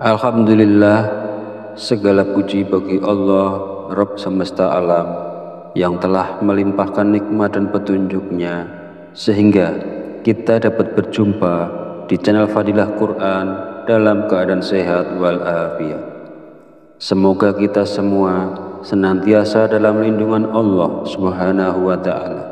Alhamdulillah, segala puji bagi Allah, Rabb semesta alam, yang telah melimpahkan nikmat dan petunjuknya, sehingga kita dapat berjumpa di channel Fadilah Quran dalam keadaan sehat walafiat. Semoga kita semua senantiasa dalam lindungan Allah Subhanahu wa Ta'ala,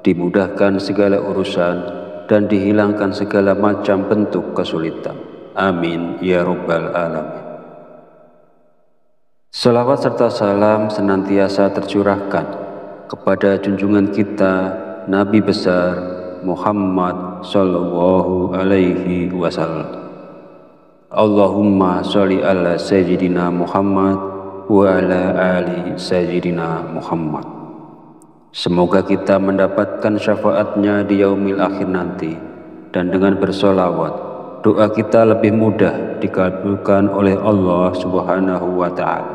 dimudahkan segala urusan dan dihilangkan segala macam bentuk kesulitan. Amin ya Rabbal Alamin. Salawat serta salam senantiasa tercurahkan kepada junjungan kita Nabi besar Muhammad sallallahu alaihi wasallam. Allahumma sholli ala sayyidina Muhammad wa ala ali sayyidina Muhammad. Semoga kita mendapatkan syafaatnya di yaumil akhir nanti, dan dengan bersolawat doa kita lebih mudah dikabulkan oleh Allah Subhanahu wa Ta'ala.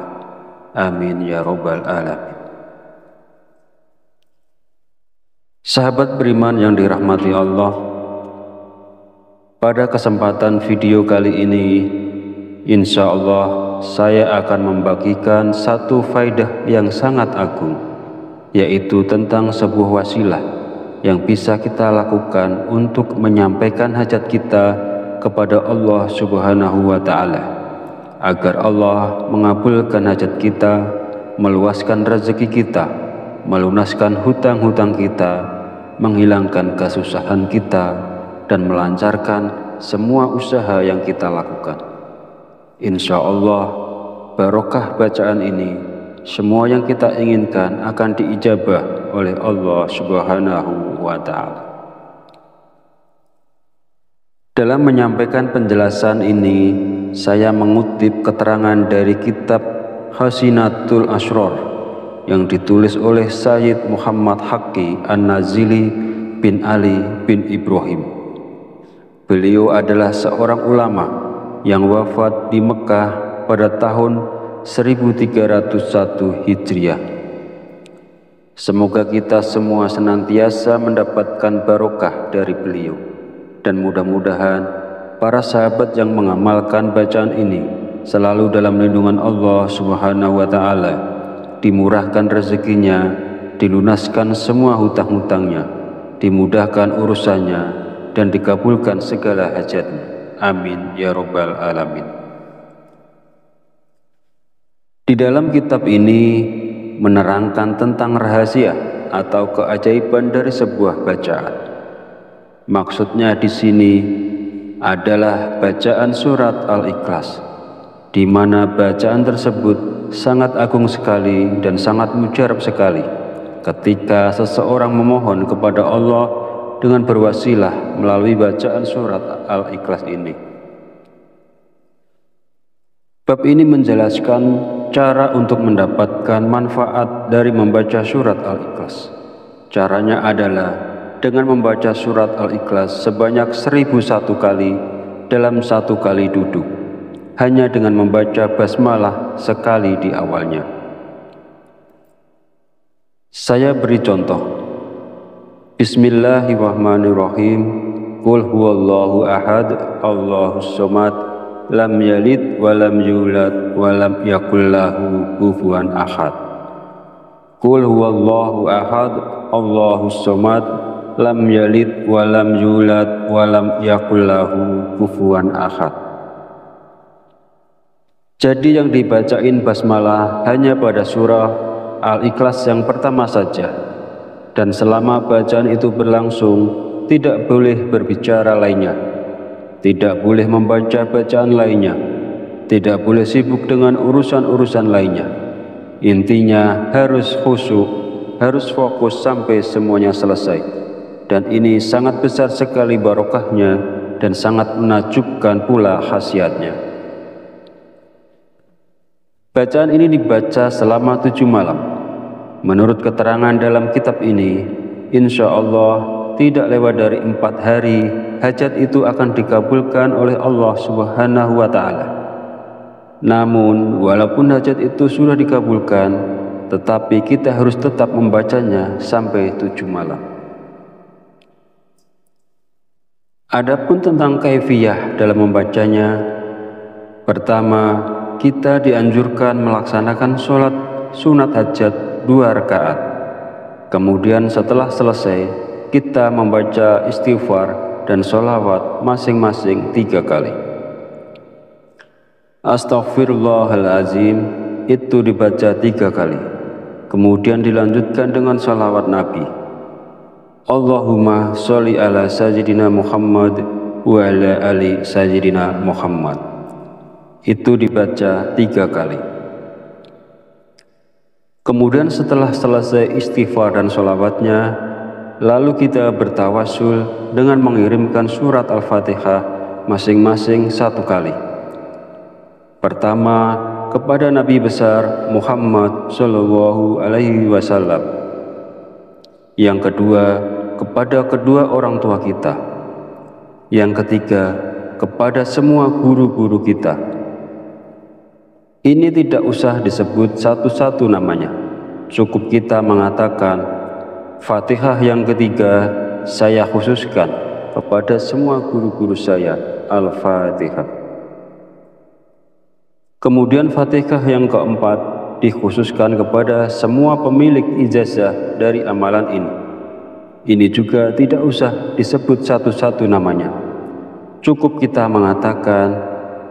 Amin ya Rabbal Alamin. Sahabat beriman yang dirahmati Allah, pada kesempatan video kali ini, insya Allah saya akan membagikan satu faedah yang sangat agung, yaitu tentang sebuah wasilah yang bisa kita lakukan untuk menyampaikan hajat kita kepada Allah Subhanahu wa Ta'ala, agar Allah mengabulkan hajat kita, meluaskan rezeki kita, melunaskan hutang-hutang kita, menghilangkan kesusahan kita, dan melancarkan semua usaha yang kita lakukan. Insya Allah, barokah bacaan ini, semua yang kita inginkan akan diijabah oleh Allah Subhanahu wa Ta'ala. Dalam menyampaikan penjelasan ini, saya mengutip keterangan dari kitab Hasinatul Asrar yang ditulis oleh Sayyid Muhammad Haqqi An-Nazili bin Ali bin Ibrahim. Beliau adalah seorang ulama yang wafat di Mekah pada tahun 1301 Hijriah. Semoga kita semua senantiasa mendapatkan barokah dari beliau. Dan mudah-mudahan para sahabat yang mengamalkan bacaan ini selalu dalam lindungan Allah Subhanahu wa Ta'ala, dimurahkan rezekinya, dilunaskan semua hutang-hutangnya, dimudahkan urusannya, dan dikabulkan segala hajatnya. Amin ya Rabbal Alamin. Di dalam kitab ini menerangkan tentang rahasia atau keajaiban dari sebuah bacaan. Maksudnya di sini adalah bacaan surat Al-Ikhlas, di mana bacaan tersebut sangat agung sekali dan sangat mujarab sekali ketika seseorang memohon kepada Allah dengan berwasilah melalui bacaan surat Al-Ikhlas ini. Bab ini menjelaskan cara untuk mendapatkan manfaat dari membaca surat Al-Ikhlas. Caranya adalah dengan membaca surat Al-Ikhlas sebanyak 1001 kali dalam satu kali duduk, hanya dengan membaca basmalah sekali di awalnya. Saya beri contoh. Bismillahirrahmanirrahim. Qul huwallahu ahad, Allahus somad, lam yalid walam yulad walam yakul lahu kufuwan ahad. Qul huwallahu ahad, Allahus somad, lam yalid walam yulad walam yakul lahu kufuwan ahad. Jadi yang dibacain basmalah hanya pada surah Al-Ikhlas yang pertama saja, dan selama bacaan itu berlangsung tidak boleh berbicara lainnya, tidak boleh membaca bacaan lainnya, tidak boleh sibuk dengan urusan-urusan lainnya. Intinya harus khusyuk, harus fokus sampai semuanya selesai. Dan ini sangat besar sekali barokahnya dan sangat menakjubkan pula khasiatnya. Bacaan ini dibaca selama 7 malam. Menurut keterangan dalam kitab ini, insya Allah tidak lewat dari 4 hari, hajat itu akan dikabulkan oleh Allah Subhanahu wa Ta'ala. Namun, walaupun hajat itu sudah dikabulkan, tetapi kita harus tetap membacanya sampai 7 malam. Adapun tentang kaifiyah dalam membacanya, Pertama, kita dianjurkan melaksanakan sholat sunat hajat 2 rakaat. Kemudian setelah selesai, kita membaca istighfar dan sholawat masing-masing 3 kali. Astaghfirullahalazim itu dibaca 3 kali. Kemudian dilanjutkan dengan sholawat Nabi. Allahumma sholli ala sayyidina Muhammad wa ala ali sayyidina Muhammad. Itu dibaca 3 kali. Kemudian setelah selesai istighfar dan sholawatnya, lalu kita bertawasul dengan mengirimkan surat Al-Fatihah masing-masing 1 kali. Pertama, kepada Nabi besar Muhammad Shallallahu Alaihi Wasallam. Yang kedua, kepada kedua orang tua kita. Yang ketiga, kepada semua guru-guru kita. Ini tidak usah disebut satu-satu namanya. Cukup kita mengatakan, Fatihah yang ketiga saya khususkan kepada semua guru-guru saya, Al-Fatihah. Kemudian Fatihah yang keempat dikhususkan kepada semua pemilik ijazah dari amalan ini. Ini juga tidak usah disebut satu-satu namanya. Cukup kita mengatakan,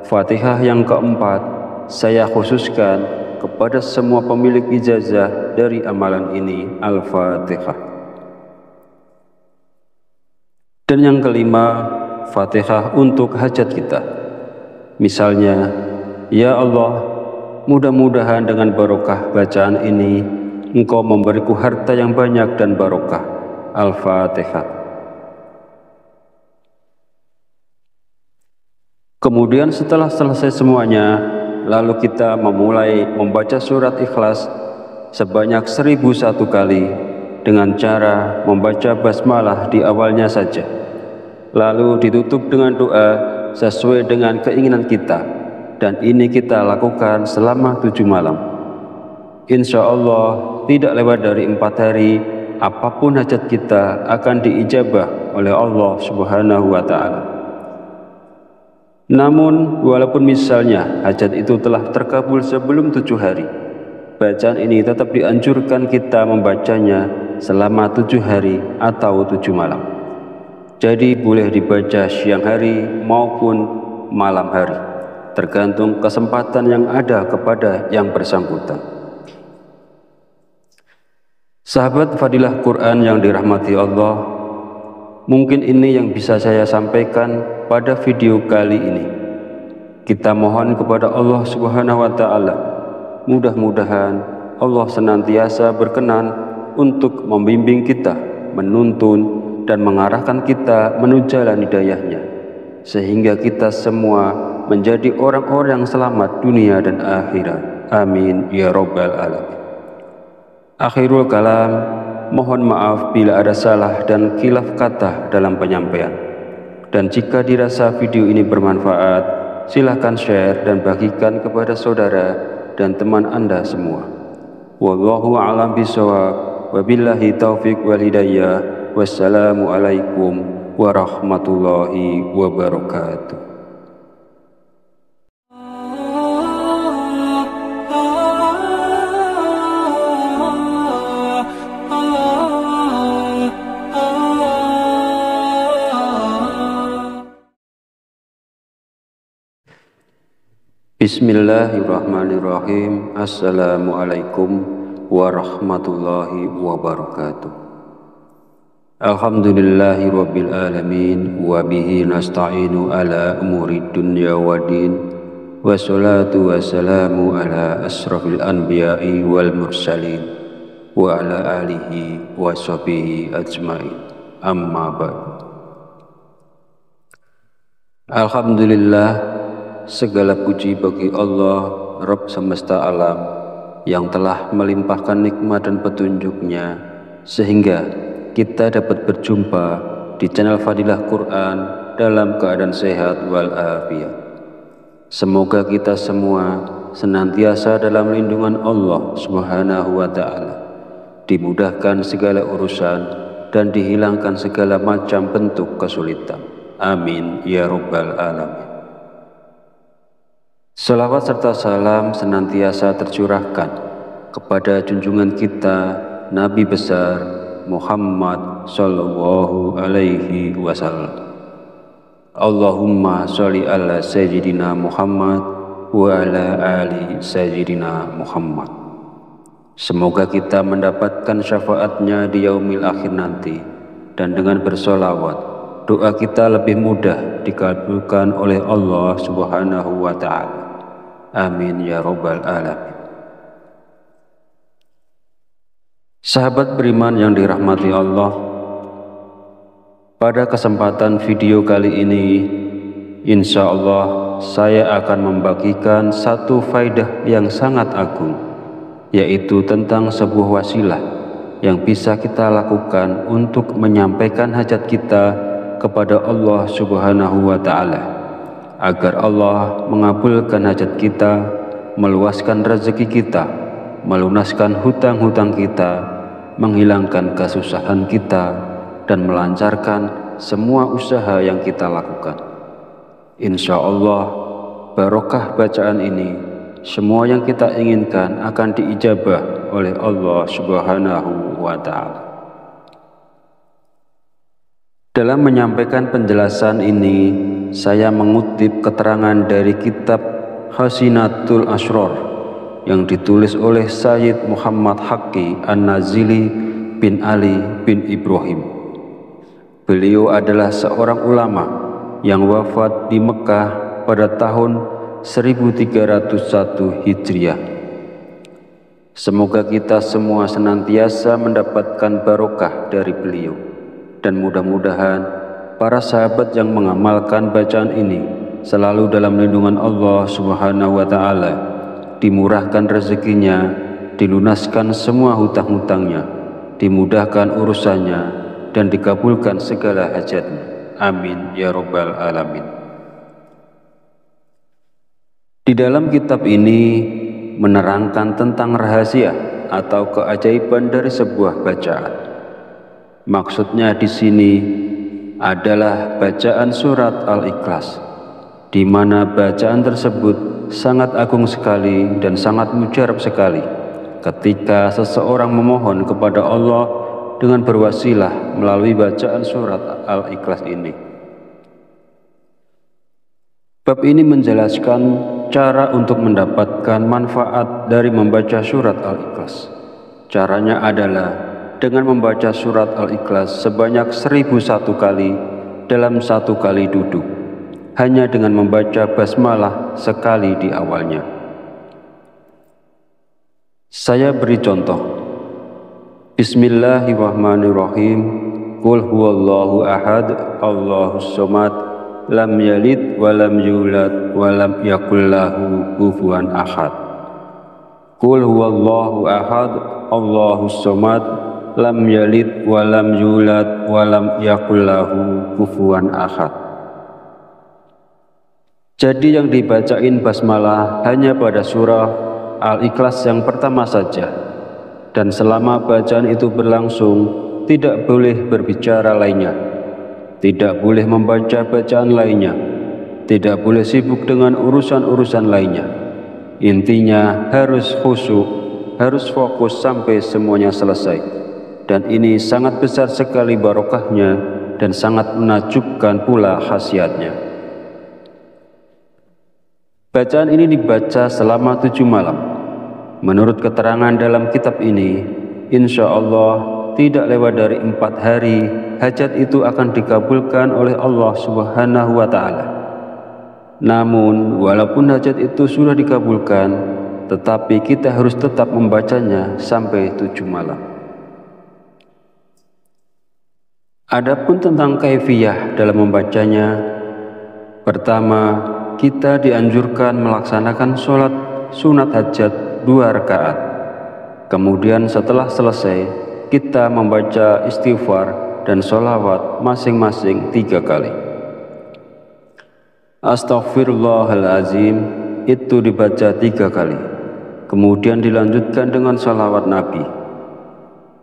Fatihah yang keempat saya khususkan kepada semua pemilik ijazah dari amalan ini, Al-Fatihah. Dan yang kelima, Fatihah untuk hajat kita. Misalnya, ya Allah, mudah-mudahan dengan barokah bacaan ini Engkau memberiku harta yang banyak dan barokah. Al-Fatihah. Kemudian setelah selesai semuanya, lalu kita memulai membaca surat Ikhlas sebanyak 1001 kali dengan cara membaca basmalah di awalnya saja. Lalu ditutup dengan doa sesuai dengan keinginan kita. Dan ini kita lakukan selama 7 malam. Insya Allah tidak lewat dari 4 hari, apapun hajat kita akan diijabah oleh Allah Subhanahu wa Ta'ala. Namun walaupun misalnya hajat itu telah terkabul sebelum 7 hari, bacaan ini tetap dianjurkan kita membacanya selama 7 hari atau 7 malam. Jadi boleh dibaca siang hari maupun malam hari, tergantung kesempatan yang ada kepada yang bersangkutan. Sahabat Fadilah Quran yang dirahmati Allah, mungkin ini yang bisa saya sampaikan pada video kali ini. Kita mohon kepada Allah Subhanahu wa Ta'ala, mudah-mudahan Allah senantiasa berkenan untuk membimbing kita, menuntun dan mengarahkan kita menuju jalan hidayahnya, sehingga kita semua menjadi orang-orang yang selamat dunia dan akhirat. Amin ya Rabbal Alamin. Akhirul kalam, mohon maaf bila ada salah dan khilaf kata dalam penyampaian. Dan jika dirasa video ini bermanfaat, silakan share dan bagikan kepada saudara dan teman Anda semua. Wallahu a'lam bishawab, wabillahi taufiq wal hidayah. Wassalamualaikum warahmatullahi wabarakatuh. Bismillahirrahmanirrahim. Assalamualaikum warahmatullahi wabarakatuh. Alhamdulillahi rabbil alamin, wa bihi nasta'inu ala umuri dunya waddin, wassalatu wassalamu ala asrafil anbiya'i wal mursalin, wa ala alihi wa sahbihi ajmain. Amma ba'du. Alhamdulillah, segala puji bagi Allah, Rabb semesta alam, yang telah melimpahkan nikmat dan petunjuknya sehingga kita dapat berjumpa di channel Fadilah Quran dalam keadaan sehat walafiat. Semoga kita semua senantiasa dalam lindungan Allah Subhanahu wa Ta'ala, dimudahkan segala urusan dan dihilangkan segala macam bentuk kesulitan. Amin ya Rabbal Alamin. Salawat serta salam senantiasa tercurahkan kepada junjungan kita Nabi besar Muhammad Sallallahu Alaihi Wasallam. Allahumma sholli ala Sayyidina Muhammad wa ala ali Sayyidina Muhammad. Semoga kita mendapatkan syafaatnya di yaumil akhir nanti, dan dengan bersolawat doa kita lebih mudah dikabulkan oleh Allah Subhanahu wa Ta'ala. Amin ya Rabbal Alamin. Sahabat beriman yang dirahmati Allah, pada kesempatan video kali ini, insya Allah saya akan membagikan satu faidah yang sangat agung, yaitu tentang sebuah wasilah yang bisa kita lakukan untuk menyampaikan hajat kita kepada Allah Subhanahu wa Ta'ala, agar Allah mengabulkan hajat kita, meluaskan rezeki kita, melunaskan hutang-hutang kita, menghilangkan kesusahan kita, dan melancarkan semua usaha yang kita lakukan. Insya Allah, barokah bacaan ini, semua yang kita inginkan akan diijabah oleh Allah Subhanahu wa Ta'ala. Dalam menyampaikan penjelasan ini, saya mengutip keterangan dari kitab Hasinatul Asrar yang ditulis oleh Sayyid Muhammad Haqqi An-Nazili bin Ali bin Ibrahim. Beliau adalah seorang ulama yang wafat di Mekah pada tahun 1301 Hijriah. Semoga kita semua senantiasa mendapatkan barokah dari beliau, dan mudah-mudahan para sahabat yang mengamalkan bacaan ini selalu dalam lindungan Allah Subhanahu wa Ta'ala, dimurahkan rezekinya, dilunaskan semua hutang-hutangnya, dimudahkan urusannya, dan dikabulkan segala hajatnya. Amin ya Rabbal Alamin. Di dalam kitab ini menerangkan tentang rahasia atau keajaiban dari sebuah bacaan. Maksudnya di sini adalah bacaan surat Al-Ikhlas, di mana bacaan tersebut sangat agung sekali dan sangat mujarab sekali ketika seseorang memohon kepada Allah dengan berwasilah melalui bacaan surat Al-Ikhlas ini. Bab ini menjelaskan cara untuk mendapatkan manfaat dari membaca surat Al-Ikhlas. Caranya adalah dengan membaca surat Al-Ikhlas sebanyak 1001 kali dalam satu kali duduk, hanya dengan membaca basmalah sekali di awalnya. Saya beri contoh. Bismillahirrahmanirrahim. Qul huwallahu ahad, Allahus somad, lam yalid wa lam yulad wa lam yakul lahu kufuwan ahad. Qul huwallahu ahad, Allahus somad, lam yalid wa lam yulad wa lam yakul lahu kufuwan ahad. Jadi yang dibacain basmalah hanya pada surah Al-Ikhlas yang pertama saja, dan selama bacaan itu berlangsung tidak boleh berbicara lainnya, tidak boleh membaca bacaan lainnya, tidak boleh sibuk dengan urusan-urusan lainnya. Intinya harus khusyuk, harus fokus sampai semuanya selesai. Dan ini sangat besar sekali barokahnya dan sangat menakjubkan pula khasiatnya. Bacaan ini dibaca selama 7 malam. Menurut keterangan dalam kitab ini, insya Allah tidak lewat dari 4 hari hajat itu akan dikabulkan oleh Allah Subhanahu wa Ta'ala. Namun walaupun hajat itu sudah dikabulkan, tetapi kita harus tetap membacanya sampai 7 malam. Adapun tentang kaifiyah dalam membacanya, pertama, kita dianjurkan melaksanakan sholat sunat hajat 2 rakaat. Kemudian setelah selesai, kita membaca istighfar dan sholawat masing-masing 3 kali. Astaghfirullahalazim itu dibaca 3 kali. Kemudian dilanjutkan dengan sholawat Nabi.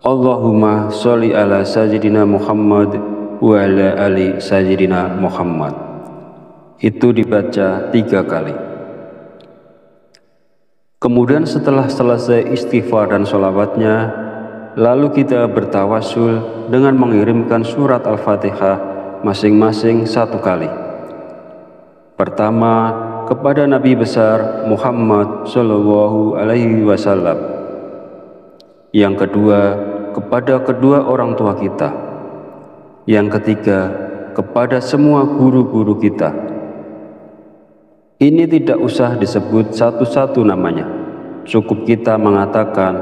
Allahumma sholli ala Sayyidina Muhammad wa ala ali Sayyidina Muhammad. Itu dibaca 3 kali. Kemudian setelah selesai istighfar dan sholawatnya, lalu kita bertawasul dengan mengirimkan surat Al-Fatihah masing-masing 1 kali. Pertama, kepada Nabi besar Muhammad Shallallahu Alaihi Wasallam. Yang kedua, kepada kedua orang tua kita. Yang ketiga, kepada semua guru-guru kita. Ini tidak usah disebut satu-satu namanya. Cukup kita mengatakan,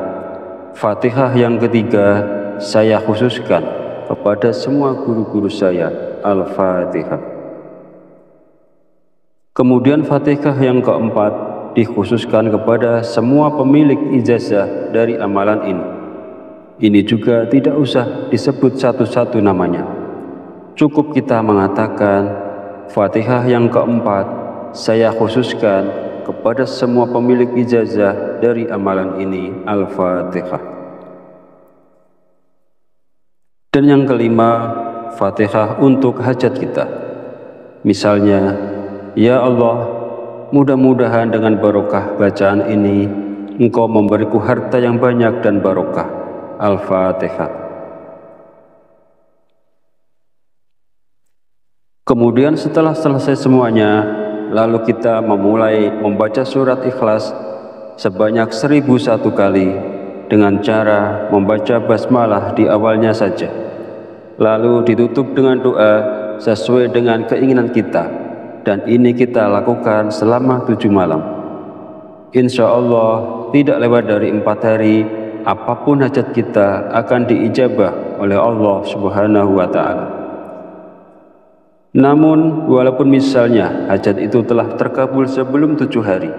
Fatihah yang ketiga saya khususkan kepada semua guru-guru saya, Al-Fatihah. Kemudian Fatihah yang keempat dikhususkan kepada semua pemilik ijazah dari amalan ini. Ini juga tidak usah disebut satu-satu namanya. Cukup kita mengatakan, Fatihah yang keempat saya khususkan kepada semua pemilik ijazah dari amalan ini, Al-Fatihah. Dan yang kelima, Fatihah untuk hajat kita. Misalnya, ya Allah, mudah-mudahan dengan barokah bacaan ini, Engkau memberiku harta yang banyak dan barokah. Al-Fatihah. Kemudian setelah selesai semuanya, lalu kita memulai membaca surat Ikhlas sebanyak 1001 kali dengan cara membaca basmalah di awalnya saja. Lalu ditutup dengan doa sesuai dengan keinginan kita, dan ini kita lakukan selama 7 malam. Insya Allah tidak lewat dari 4 hari, apapun hajat kita akan diijabah oleh Allah Subhanahu wa Ta'ala. Namun, walaupun misalnya hajat itu telah terkabul sebelum 7 hari,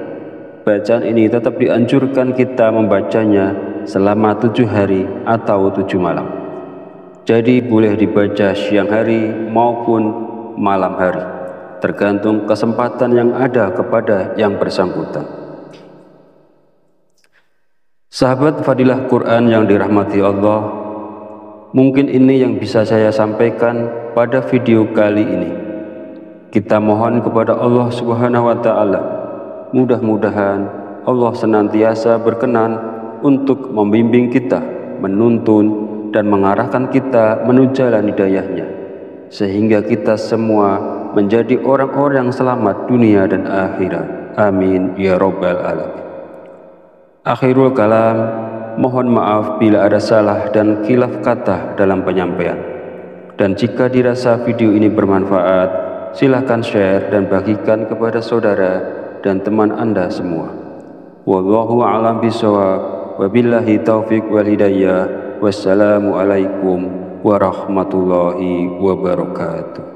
bacaan ini tetap dianjurkan kita membacanya selama 7 hari atau 7 malam. Jadi boleh dibaca siang hari maupun malam hari, tergantung kesempatan yang ada kepada yang bersangkutan. Sahabat Fadilah Quran yang dirahmati Allah, mungkin ini yang bisa saya sampaikan pada video kali ini. Kita mohon kepada Allah Subhanahu wa Ta'ala, mudah-mudahan Allah senantiasa berkenan untuk membimbing kita, menuntun dan mengarahkan kita menuju jalan hidayahnya, sehingga kita semua menjadi orang-orang yang selamat dunia dan akhirat. Amin ya Rabbal Alamin. Akhirul kalam, mohon maaf bila ada salah dan khilaf kata dalam penyampaian. Dan jika dirasa video ini bermanfaat, silakan share dan bagikan kepada saudara dan teman Anda semua. Wallahu a'lam bishawab, wabillahi taufiq wal hidayah. Wassalamualaikum warahmatullahi wabarakatuh.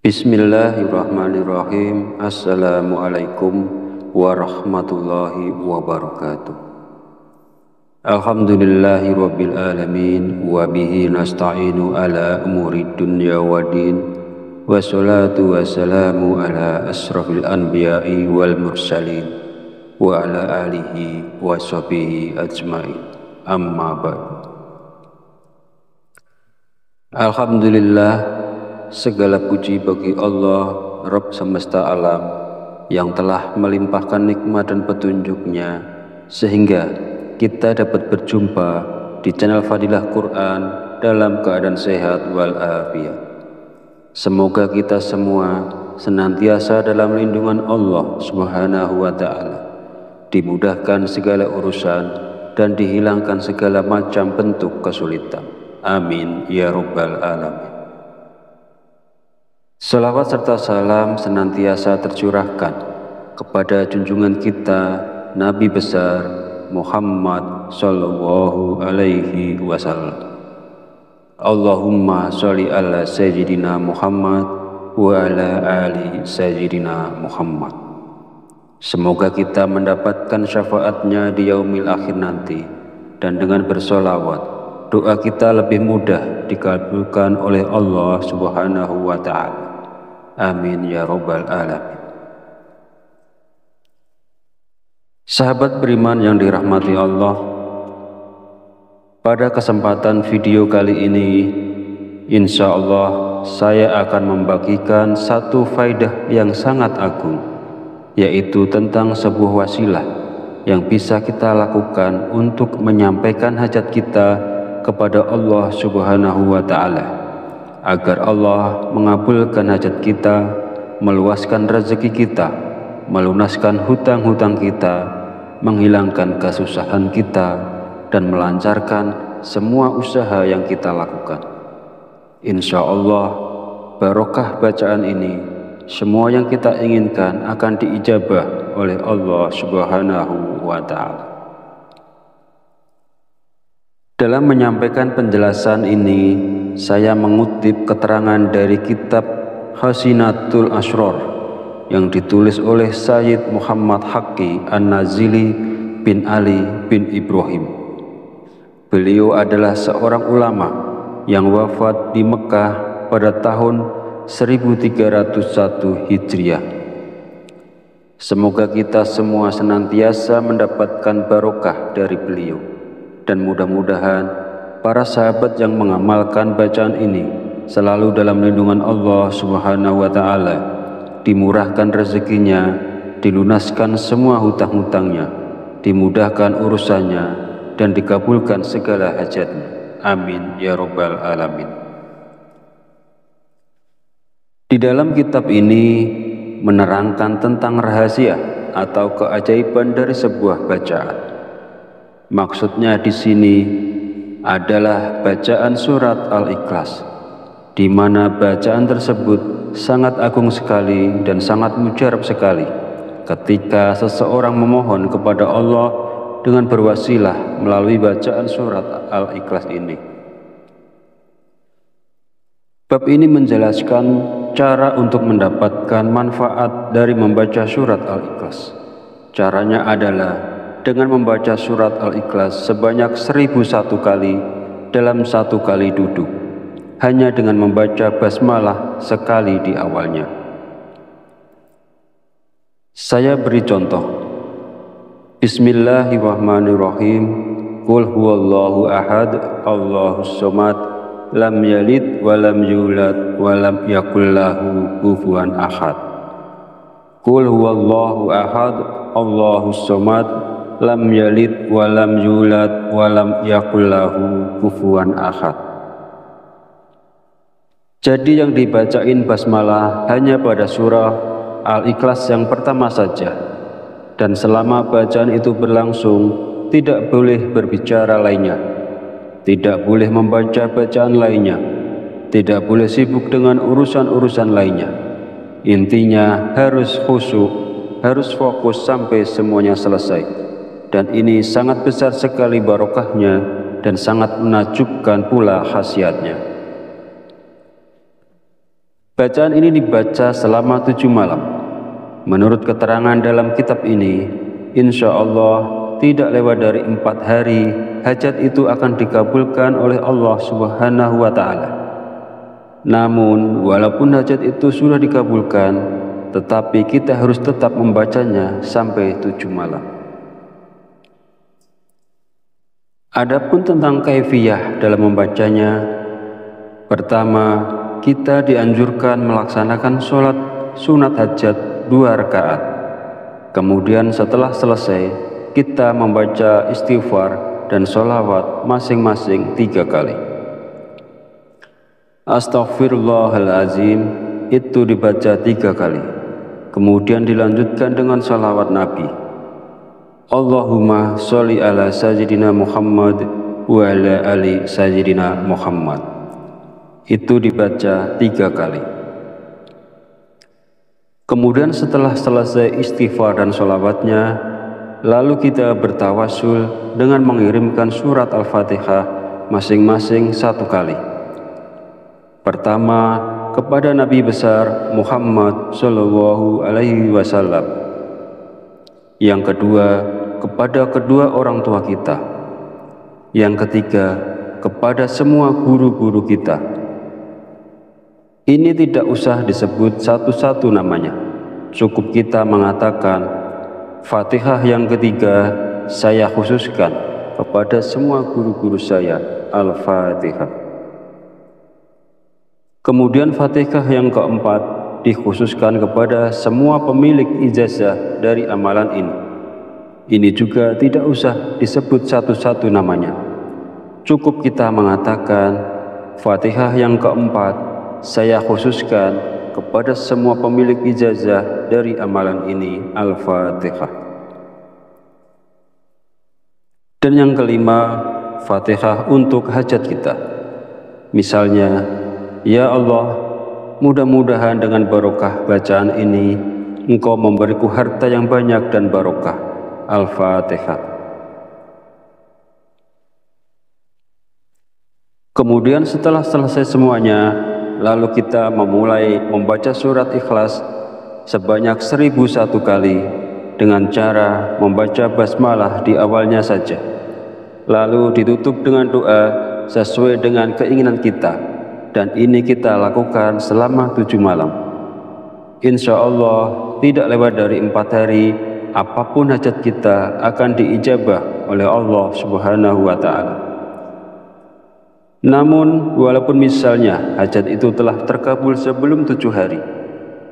Bismillahirrahmanirrahim. Assalamualaikum warahmatullahi wabarakatuh. Alhamdulillahi rabbil alamin, wa bihi nasta'inu ala umuri dunya waddin, wassalatu wassalamu ala asrafil anbiya'i wal mursalin, wa ala alihi wa sahbihi ajma'in. Amma ba'du. Alhamdulillah, segala puji bagi Allah, Rabb semesta alam, yang telah melimpahkan nikmat dan petunjuknya sehingga kita dapat berjumpa di channel Fadilah Quran dalam keadaan sehat walafiat. Semoga kita semua senantiasa dalam lindungan Allah Subhanahu wa Ta'ala, dimudahkan segala urusan dan dihilangkan segala macam bentuk kesulitan. Amin ya Rabbal Alamin. Salawat serta salam senantiasa tercurahkan kepada junjungan kita Nabi besar Muhammad Sallallahu Alaihi Wasallam. Allahumma sholli ala Sayyidina Muhammad wa ala ali Sayyidina Muhammad. Semoga kita mendapatkan syafaatnya di yaumil akhir nanti, dan dengan bersolawat doa kita lebih mudah dikabulkan oleh Allah Subhanahu wa Ta'ala. Amin ya Rabbal Alamin. Sahabat beriman yang dirahmati Allah, pada kesempatan video kali ini, insya Allah saya akan membagikan satu faidah yang sangat agung, yaitu tentang sebuah wasilah yang bisa kita lakukan untuk menyampaikan hajat kita kepada Allah Subhanahu wa Ta'ala, agar Allah mengabulkan hajat kita, meluaskan rezeki kita, melunaskan hutang-hutang kita, menghilangkan kesusahan kita, dan melancarkan semua usaha yang kita lakukan. Insya Allah, barokah bacaan ini, semua yang kita inginkan akan diijabah oleh Allah Subhanahu wa Ta'ala. Dalam menyampaikan penjelasan ini, saya mengutip keterangan dari kitab Khazinatul Asrar yang ditulis oleh Sayyid Muhammad Haqqi An-Nazili bin Ali bin Ibrahim. Beliau adalah seorang ulama yang wafat di Mekah pada tahun 1301 Hijriah. Semoga kita semua senantiasa mendapatkan barokah dari beliau, dan mudah-mudahan para sahabat yang mengamalkan bacaan ini selalu dalam lindungan Allah Subhanahu wa Ta'ala, dimurahkan rezekinya, dilunaskan semua hutang-hutangnya, dimudahkan urusannya, dan dikabulkan segala hajatnya. Amin ya Rabbal Alamin. Di dalam kitab ini menerangkan tentang rahasia atau keajaiban dari sebuah bacaan. Maksudnya di sini adalah bacaan surat Al-Ikhlas, di mana bacaan tersebut sangat agung sekali dan sangat mujarab sekali ketika seseorang memohon kepada Allah dengan berwasilah melalui bacaan surat Al-Ikhlas ini. Bab ini menjelaskan cara untuk mendapatkan manfaat dari membaca surat Al-Ikhlas. Caranya adalah dengan membaca surat Al-Ikhlas sebanyak 1001 kali dalam satu kali duduk, hanya dengan membaca basmalah sekali di awalnya. Saya beri contoh. Bismillahirrahmanirrahim. Qul huwallahu ahad, Allahus somad, lam yalid wa lam yulad wa lam yakul lahu kufuwan ahad. Qul huwallahu ahad, Allahus somad, lam yalid wa lam yulad wa lam yakul lahu kufuwan ahad. Jadi yang dibacain basmalah hanya pada surah Al-Ikhlas yang pertama saja, dan selama bacaan itu berlangsung tidak boleh berbicara lainnya, tidak boleh membaca bacaan lainnya, tidak boleh sibuk dengan urusan-urusan lainnya. Intinya harus khusyuk, harus fokus sampai semuanya selesai, dan ini sangat besar sekali barokahnya dan sangat menakjubkan pula khasiatnya. Bacaan ini dibaca selama 7 malam. Menurut keterangan dalam kitab ini, insya Allah tidak lewat dari 4 hari, hajat itu akan dikabulkan oleh Allah Subhanahu wa Ta'ala. Namun, walaupun hajat itu sudah dikabulkan, tetapi kita harus tetap membacanya sampai 7 malam. Adapun tentang kaifiyah dalam membacanya, pertama, kita dianjurkan melaksanakan sholat sunat hajat 2 rakaat. Kemudian setelah selesai, kita membaca istighfar dan sholawat masing-masing 3 kali. Astaghfirullahalazim itu dibaca 3 kali. Kemudian dilanjutkan dengan sholawat Nabi. Allahumma sholli ala sayyidina Muhammad wa ala ali sayyidina Muhammad. Itu dibaca 3 kali. Kemudian setelah selesai istighfar dan sholawatnya, lalu kita bertawasul dengan mengirimkan surat Al-Fatihah masing-masing 1 kali. Pertama, kepada Nabi besar Muhammad Shallallahu Alaihi Wasallam. Yang kedua, kepada kedua orang tua kita. Yang ketiga, kepada semua guru-guru kita. Ini tidak usah disebut satu-satu namanya. Cukup kita mengatakan Fatihah yang ketiga saya khususkan kepada semua guru-guru saya. Al-Fatihah. Kemudian Fatihah yang keempat dikhususkan kepada semua pemilik ijazah dari amalan ini. Ini juga tidak usah disebut satu-satu namanya. Cukup kita mengatakan Fatihah yang keempat saya khususkan kepada semua pemilik ijazah dari amalan ini. Al-Fatihah. Dan yang kelima, Fatihah untuk hajat kita. Misalnya, ya Allah, mudah-mudahan dengan barokah bacaan ini Engkau memberiku harta yang banyak dan barokah. Al-Fatihah. Kemudian setelah selesai semuanya, lalu kita memulai membaca surat Ikhlas sebanyak 1001 kali dengan cara membaca basmalah di awalnya saja, lalu ditutup dengan doa sesuai dengan keinginan kita, dan ini kita lakukan selama 7 malam. Insya Allah tidak lewat dari 4 hari, apapun hajat kita akan diijabah oleh Allah Subhanahu wa Ta'ala. Namun walaupun misalnya hajat itu telah terkabul sebelum 7 hari,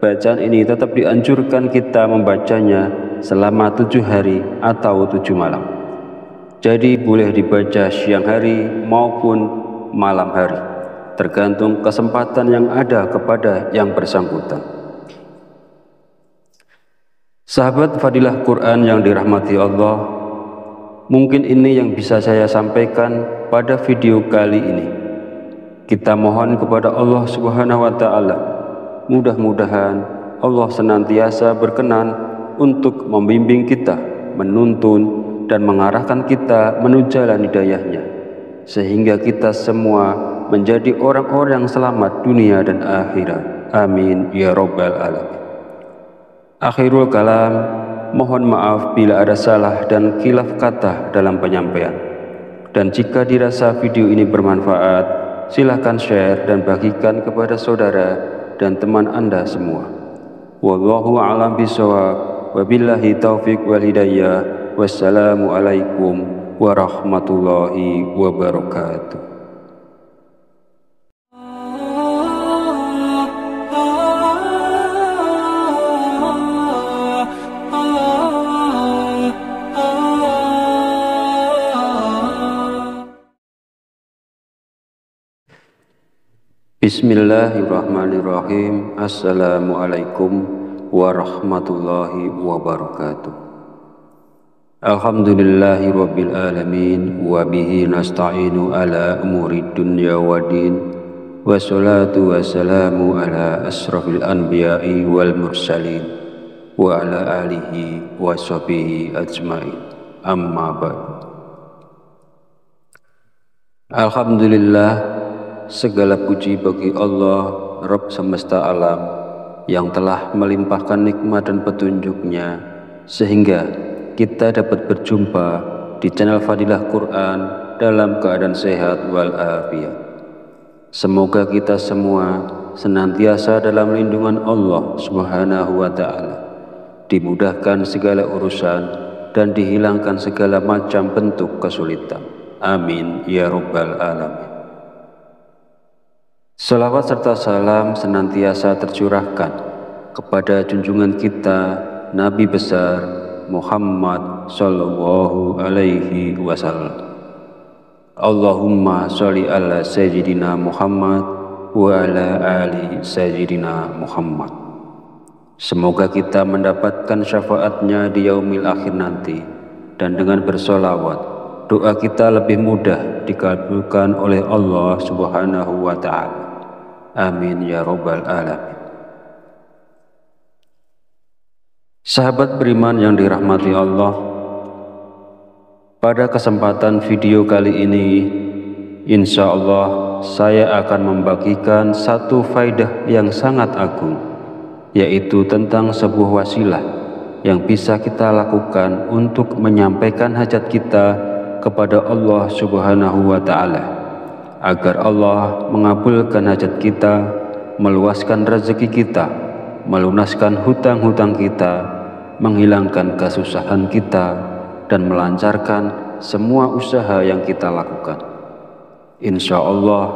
bacaan ini tetap dianjurkan kita membacanya selama 7 hari atau 7 malam. Jadi boleh dibaca siang hari maupun malam hari, tergantung kesempatan yang ada kepada yang bersangkutan. Sahabat Fadilah Quran yang dirahmati Allah, mungkin ini yang bisa saya sampaikan pada video kali ini. Kita mohon kepada Allah Subhanahu wa Ta'ala, mudah-mudahan Allah senantiasa berkenan untuk membimbing kita, menuntun dan mengarahkan kita menuju jalan hidayahnya, sehingga kita semua menjadi orang-orang yang selamat dunia dan akhirat. Amin ya Rabbal Alamin. Akhirul kalam, mohon maaf bila ada salah dan khilaf kata dalam penyampaian. Dan jika dirasa video ini bermanfaat, silahkan share dan bagikan kepada saudara dan teman Anda semua. Wallahu a'lam bishawab. Wabillahi taufiq wal hidayah. Wassalamualaikum warahmatullahi wabarakatuh. Bismillahirrahmanirrahim. Assalamualaikum warahmatullahi wabarakatuh. Alhamdulillahi rabbil alamin, wa bihi nasta'inu ala umuri dunya waddin, wassalatu wassalamu ala asrafil anbiya'i wal mursalin, wa ala alihi wa sahbihi ajma'in. Amma ba'du. Alhamdulillah, segala puji bagi Allah, Rabb semesta alam, yang telah melimpahkan nikmat dan petunjuknya sehingga kita dapat berjumpa di channel Fadilah Quran dalam keadaan sehat walafiat. Semoga kita semua senantiasa dalam lindungan Allah Subhanahu wa Ta'ala, dimudahkan segala urusan dan dihilangkan segala macam bentuk kesulitan. Amin ya Rabbal Alamin. Salawat serta salam senantiasa tercurahkan kepada junjungan kita Nabi besar Muhammad sallallahu alaihi wasallam. Allahumma sholli ala sayyidina Muhammad wa ala ali sayyidina Muhammad. Semoga kita mendapatkan syafaatnya di yaumil akhir nanti, dan dengan bersolawat doa kita lebih mudah dikabulkan oleh Allah Subhanahu wa Ta'ala. Amin ya Rabbal Alamin. Sahabat beriman yang dirahmati Allah, pada kesempatan video kali ini, insya Allah saya akan membagikan satu faidah yang sangat agung, yaitu tentang sebuah wasilah yang bisa kita lakukan untuk menyampaikan hajat kita kepada Allah Subhanahu wa Ta'ala, agar Allah mengabulkan hajat kita, meluaskan rezeki kita, melunaskan hutang-hutang kita, menghilangkan kesusahan kita, dan melancarkan semua usaha yang kita lakukan. Insya Allah,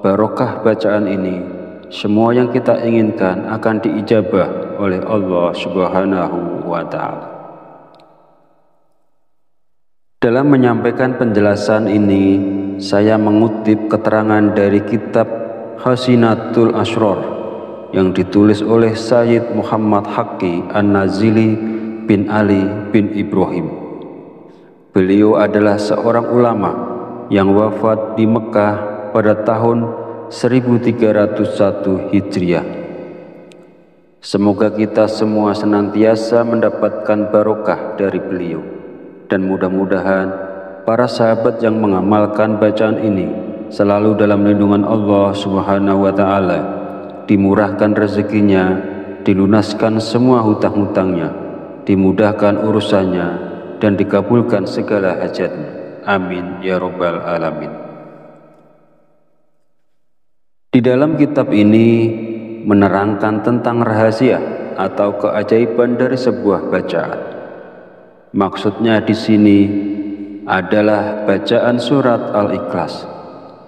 barokah bacaan ini, semua yang kita inginkan akan diijabah oleh Allah Subhanahu wa Ta'ala. Dalam menyampaikan penjelasan ini, saya mengutip keterangan dari kitab Hasinatul Asrar yang ditulis oleh Sayyid Muhammad Haqqi An-Nazili bin Ali bin Ibrahim. Beliau adalah seorang ulama yang wafat di Mekah pada tahun 1301 Hijriah. Semoga kita semua senantiasa mendapatkan barokah dari beliau. Dan mudah-mudahan para sahabat yang mengamalkan bacaan ini selalu dalam lindungan Allah Subhanahu wa Ta'ala, dimurahkan rezekinya, dilunaskan semua hutang-hutangnya, dimudahkan urusannya, dan dikabulkan segala hajatnya. Amin ya Rabbal Alamin. Di dalam kitab ini menerangkan tentang rahasia atau keajaiban dari sebuah bacaan. Maksudnya di sini adalah bacaan surat Al-Ikhlas,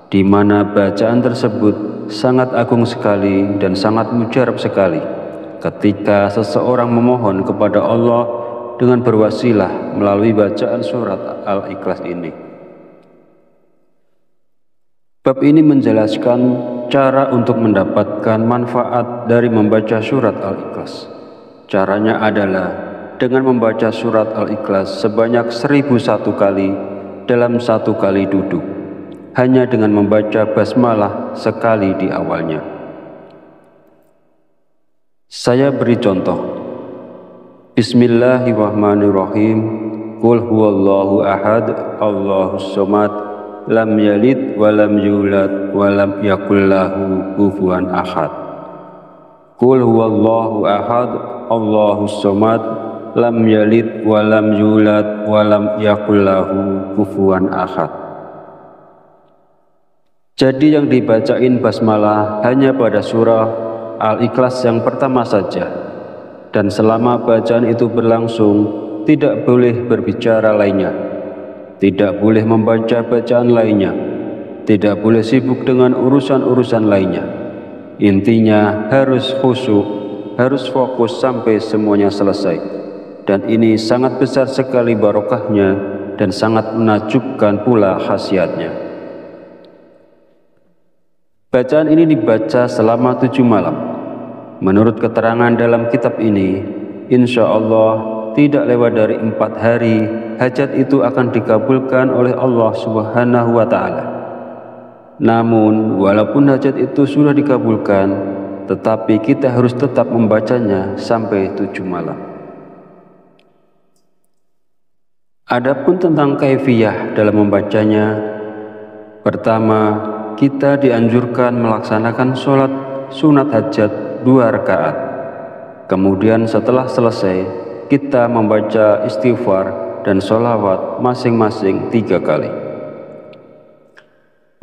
di mana bacaan tersebut sangat agung sekali dan sangat mujarab sekali ketika seseorang memohon kepada Allah dengan berwasilah melalui bacaan surat Al-Ikhlas ini. Bab ini menjelaskan cara untuk mendapatkan manfaat dari membaca surat Al-Ikhlas. Caranya adalah dengan membaca surat Al-Ikhlas sebanyak 1001 kali dalam satu kali duduk, hanya dengan membaca basmalah sekali di awalnya. Saya beri contoh. Bismillahirrahmanirrahim. Qul huwallahu ahad, Allahus somad, lam yalid walam yulad walam yakul lahu kufuwan ahad. Qul huwallahu ahad, Allahus somad, lam yalid walam yulad walam yakul lahu kufuwan ahad. Jadi yang dibacain basmalah hanya pada surah Al-Ikhlas yang pertama saja, dan selama bacaan itu berlangsung tidak boleh berbicara lainnya, tidak boleh membaca bacaan lainnya, tidak boleh sibuk dengan urusan-urusan lainnya. Intinya harus khusyuk, harus fokus sampai semuanya selesai. Dan ini sangat besar sekali barokahnya dan sangat menakjubkan pula khasiatnya. Bacaan ini dibaca selama 7 malam. Menurut keterangan dalam kitab ini, insya Allah tidak lewat dari 4 hari hajat itu akan dikabulkan oleh Allah Subhanahu wa Ta'ala. Namun walaupun hajat itu sudah dikabulkan, tetapi kita harus tetap membacanya sampai 7 malam. Adapun tentang kaifiyah dalam membacanya, pertama, kita dianjurkan melaksanakan sholat sunat hajat 2 rakaat. Kemudian setelah selesai, kita membaca istighfar dan sholawat masing-masing 3 kali.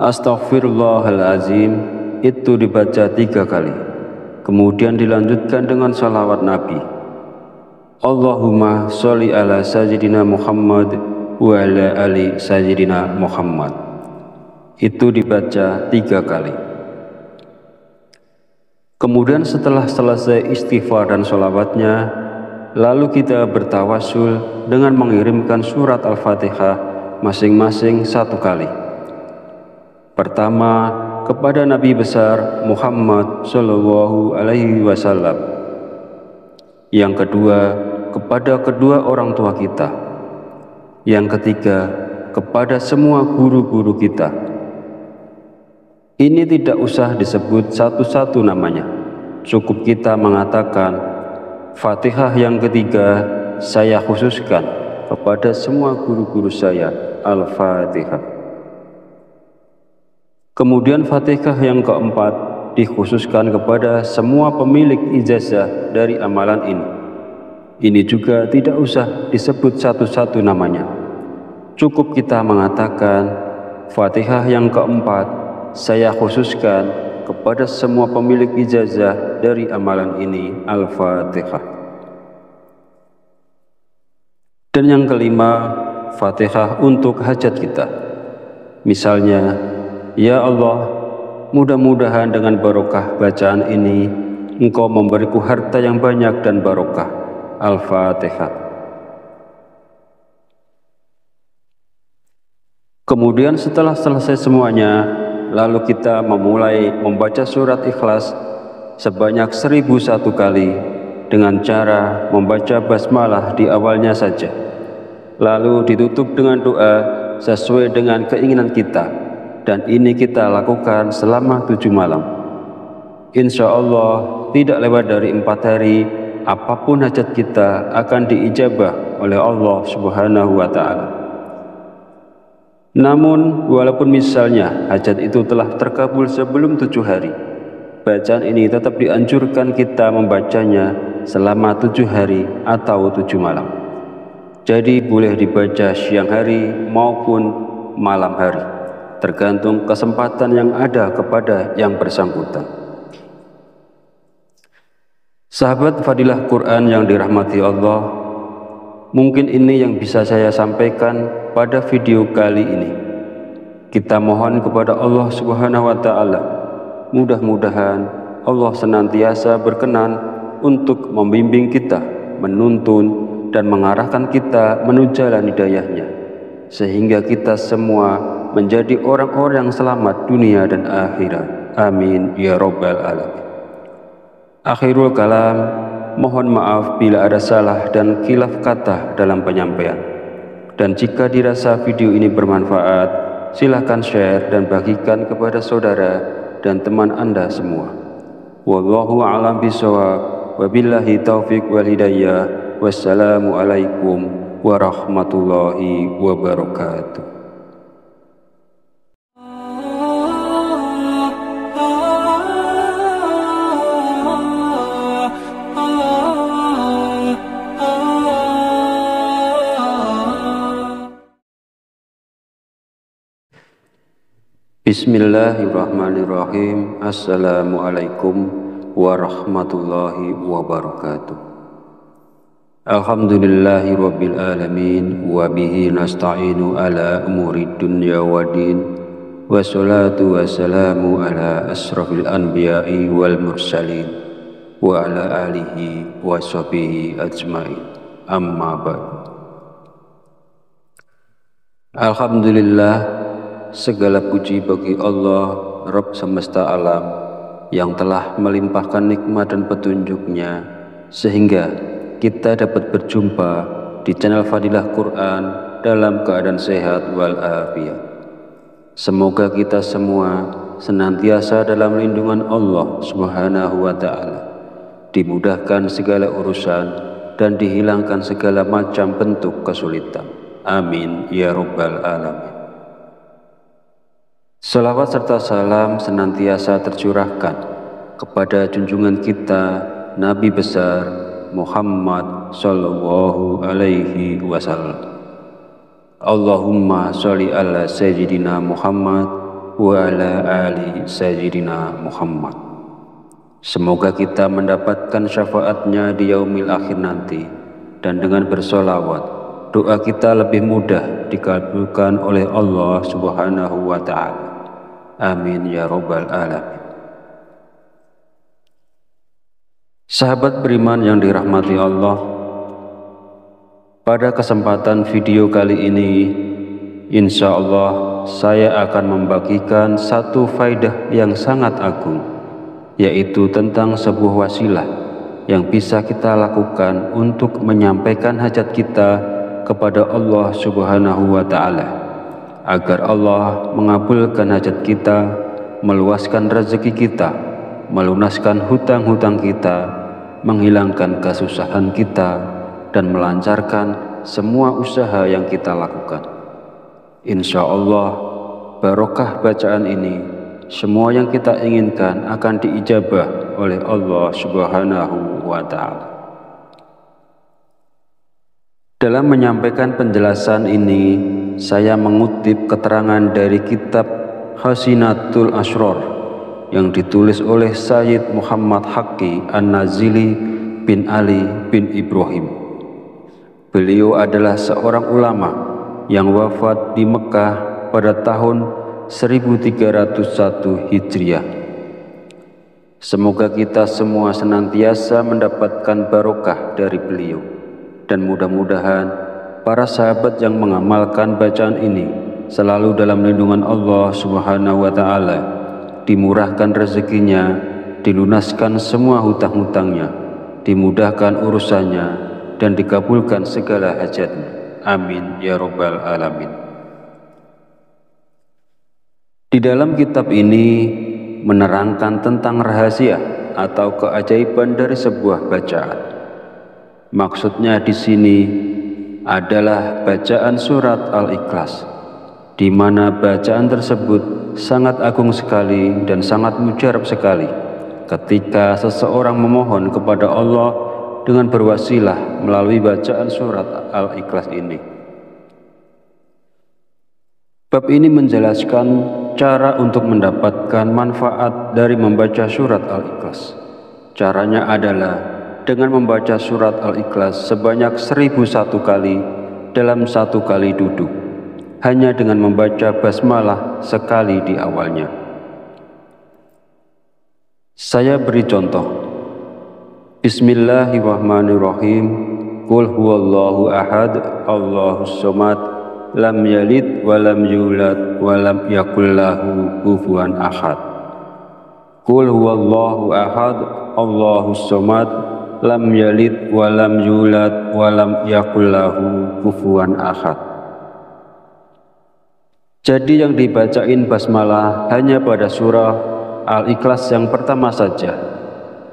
Astaghfirullahalazim itu dibaca 3 kali. Kemudian dilanjutkan dengan sholawat Nabi. Allahumma sholli ala sayyidina Muhammad wa ala ali sayyidina Muhammad. Itu dibaca 3 kali. Kemudian setelah selesai istighfar dan sholawatnya, lalu kita bertawasul dengan mengirimkan surat Al-Fatihah masing-masing 1 kali. Pertama, kepada Nabi besar Muhammad Sallallahu Alaihi Wasallam. Yang kedua, kepada kedua orang tua kita. Yang ketiga, kepada semua guru-guru kita. Ini tidak usah disebut satu-satu namanya. Cukup kita mengatakan, Fatihah yang ketiga saya khususkan kepada semua guru-guru saya, Al-Fatihah. Kemudian Fatihah yang keempat dikhususkan kepada semua pemilik ijazah dari amalan ini. Ini juga tidak usah disebut satu-satu namanya. Cukup kita mengatakan, Fatihah yang keempat saya khususkan kepada semua pemilik ijazah dari amalan ini, Al-Fatihah. Dan yang kelima, Fatihah untuk hajat kita. Misalnya, ya Allah, mudah-mudahan dengan barokah bacaan ini Engkau memberiku harta yang banyak dan barokah. Al-Fatihah. Kemudian setelah selesai semuanya, lalu kita memulai membaca surat Ikhlas sebanyak 1001 kali dengan cara membaca basmalah di awalnya saja. Lalu ditutup dengan doa sesuai dengan keinginan kita, dan ini kita lakukan selama 7 malam. Insya Allah tidak lewat dari 4 hari, apapun hajat kita akan diijabah oleh Allah Subhanahu wa Ta'ala. Namun walaupun misalnya hajat itu telah terkabul sebelum 7 hari, bacaan ini tetap dianjurkan kita membacanya selama 7 hari atau 7 malam. Jadi boleh dibaca siang hari maupun malam hari, tergantung kesempatan yang ada kepada yang bersangkutan. Sahabat Fadilah Quran yang dirahmati Allah, mungkin ini yang bisa saya sampaikan pada video kali ini. Kita mohon kepada Allah Subhanahu wa Ta'ala, mudah-mudahan Allah senantiasa berkenan untuk membimbing kita, menuntun dan mengarahkan kita menuju jalan hidayahnya, sehingga kita semua menjadi orang-orang yang selamat dunia dan akhirat. Amin ya Rabbal Alamin. Akhirul kalam, mohon maaf bila ada salah dan khilaf kata dalam penyampaian. Dan jika dirasa video ini bermanfaat, silahkan share dan bagikan kepada saudara dan teman Anda semua. Wallahu a'lam bishawab, wabillahi taufiq wal hidayah. Wassalamualaikum warahmatullahi wabarakatuh. Bismillahirrahmanirrahim. Assalamualaikum warahmatullahi wabarakatuh. Alhamdulillahi rabbil alamin, wa bihi nasta'inu ala umuri dunya waddin, wassalatu wassalamu ala asrafil anbiya'i wal mursalin, wa ala alihi wa sahbihi ajma'in. Amma ba'du. Alhamdulillah, segala puji bagi Allah, Rabb semesta alam, yang telah melimpahkan nikmat dan petunjuknya sehingga kita dapat berjumpa di channel Fadilah Quran dalam keadaan sehat walafiat. Semoga kita semua senantiasa dalam lindungan Allah Subhanahu wa Ta'ala, dimudahkan segala urusan dan dihilangkan segala macam bentuk kesulitan. Amin ya Rabbal Alamin. Salawat serta salam senantiasa tercurahkan kepada junjungan kita Nabi besar Muhammad sallallahu alaihi wasallam. Allahumma sholli ala sayyidina Muhammad wa ala ali sayyidina Muhammad. Semoga kita mendapatkan syafaatnya di yaumil akhir nanti, dan dengan bersolawat doa kita lebih mudah dikabulkan oleh Allah Subhanahu wa Ta'ala. Amin ya Rabbal Alamin. Sahabat beriman yang dirahmati Allah, pada kesempatan video kali ini, insya Allah saya akan membagikan satu faidah yang sangat agung, yaitu tentang sebuah wasilah yang bisa kita lakukan untuk menyampaikan hajat kita kepada Allah Subhanahu wa Ta'ala, agar Allah mengabulkan hajat kita, meluaskan rezeki kita, melunaskan hutang-hutang kita, menghilangkan kesusahan kita, dan melancarkan semua usaha yang kita lakukan. Insya Allah, barokah bacaan ini, semua yang kita inginkan akan diijabah oleh Allah Subhanahu wa Ta'ala. Dalam menyampaikan penjelasan ini, saya mengutip keterangan dari kitab Hasinatul Asrar yang ditulis oleh Sayyid Muhammad Haqqi An-Nazili bin Ali bin Ibrahim. Beliau adalah seorang ulama yang wafat di Mekah pada tahun 1301 Hijriah. Semoga kita semua senantiasa mendapatkan barokah dari beliau, dan mudah-mudahan para sahabat yang mengamalkan bacaan ini selalu dalam lindungan Allah Subhanahu wa Ta'ala, dimurahkan rezekinya, dilunaskan semua hutang-hutangnya, dimudahkan urusannya, dan dikabulkan segala hajatnya. Amin ya Rabbal Alamin. Di dalam kitab ini menerangkan tentang rahasia atau keajaiban dari sebuah bacaan. Maksudnya di sini adalah bacaan surat Al-Ikhlas, di mana bacaan tersebut sangat agung sekali dan sangat mujarab sekali ketika seseorang memohon kepada Allah dengan berwasilah melalui bacaan surat Al-Ikhlas ini. Bab ini menjelaskan cara untuk mendapatkan manfaat dari membaca surat Al-Ikhlas. Caranya adalah dengan membaca surat Al-Ikhlas sebanyak 1001 kali dalam satu kali duduk, hanya dengan membaca basmalah sekali di awalnya. Saya beri contoh. Bismillahirrahmanirrahim. Qul huwallahu ahad, Allahus somad, lam yalid walam yulad walam yakul lahu kufuwan ahad. Qul huwallahu ahad, Allahus somad, lam yalid walam yulad walam yakul lahu kufuwan ahad. Jadi yang dibacain basmalah hanya pada surah Al-Ikhlas yang pertama saja,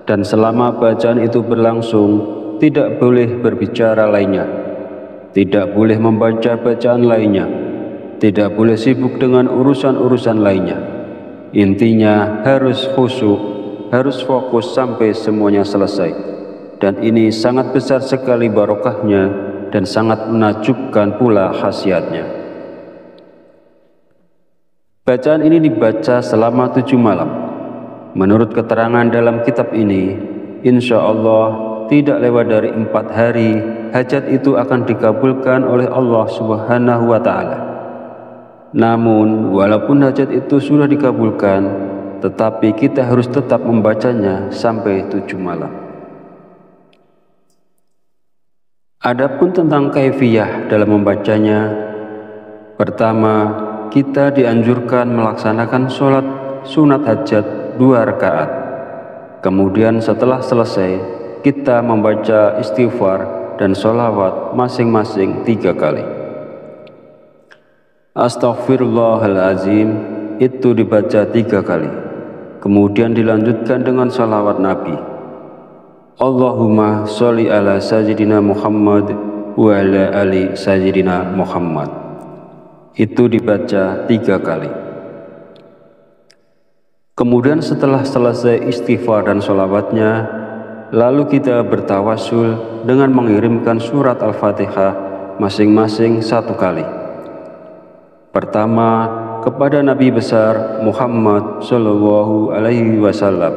dan selama bacaan itu berlangsung tidak boleh berbicara lainnya, tidak boleh membaca bacaan lainnya, tidak boleh sibuk dengan urusan-urusan lainnya. Intinya harus khusyuk, harus fokus sampai semuanya selesai. Dan ini sangat besar sekali barokahnya dan sangat menakjubkan pula khasiatnya. Bacaan ini dibaca selama 7 malam. Menurut keterangan dalam kitab ini, insya Allah tidak lewat dari 4 hari hajat itu akan dikabulkan oleh Allah Subhanahu wa Ta'ala. Namun walaupun hajat itu sudah dikabulkan, tetapi kita harus tetap membacanya sampai 7 malam. Adapun tentang kaifiyah dalam membacanya, pertama, kita dianjurkan melaksanakan sholat sunat hajat 2 rakaat. Kemudian setelah selesai, kita membaca istighfar dan sholawat masing-masing 3 kali. Astaghfirullahalazim itu dibaca 3 kali. Kemudian dilanjutkan dengan sholawat Nabi. Allahumma sholli ala sayyidina Muhammad wa ala ali sayyidina Muhammad. Itu dibaca 3 kali. Kemudian setelah selesai istighfar dan sholawatnya, lalu kita bertawasul dengan mengirimkan surat Al-Fatihah masing-masing 1 kali. Pertama, kepada Nabi besar Muhammad Shallallahu Alaihi Wasallam.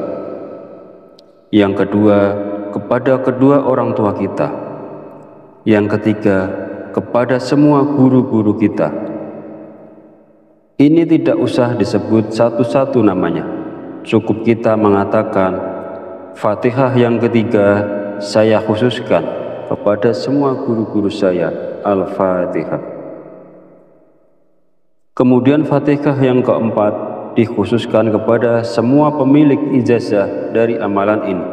Yang kedua, kepada kedua orang tua kita. Yang ketiga, kepada semua guru-guru kita. Ini tidak usah disebut satu-satu namanya. Cukup kita mengatakan, Fatihah yang ketiga saya khususkan kepada semua guru-guru saya, Al-Fatihah. Kemudian Fatihah yang keempat dikhususkan kepada semua pemilik ijazah dari amalan ini.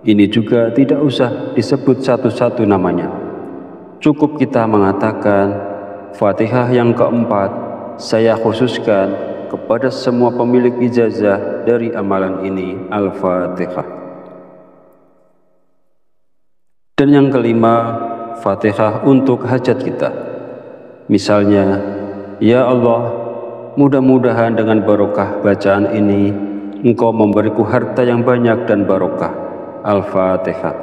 Ini juga tidak usah disebut satu-satu namanya. Cukup kita mengatakan, Fatihah yang keempat saya khususkan kepada semua pemilik ijazah dari amalan ini, Al-Fatihah. Dan yang kelima, Fatihah untuk hajat kita. Misalnya, ya Allah, mudah-mudahan dengan barokah bacaan ini Engkau memberiku harta yang banyak dan barokah. Al-Fatihah.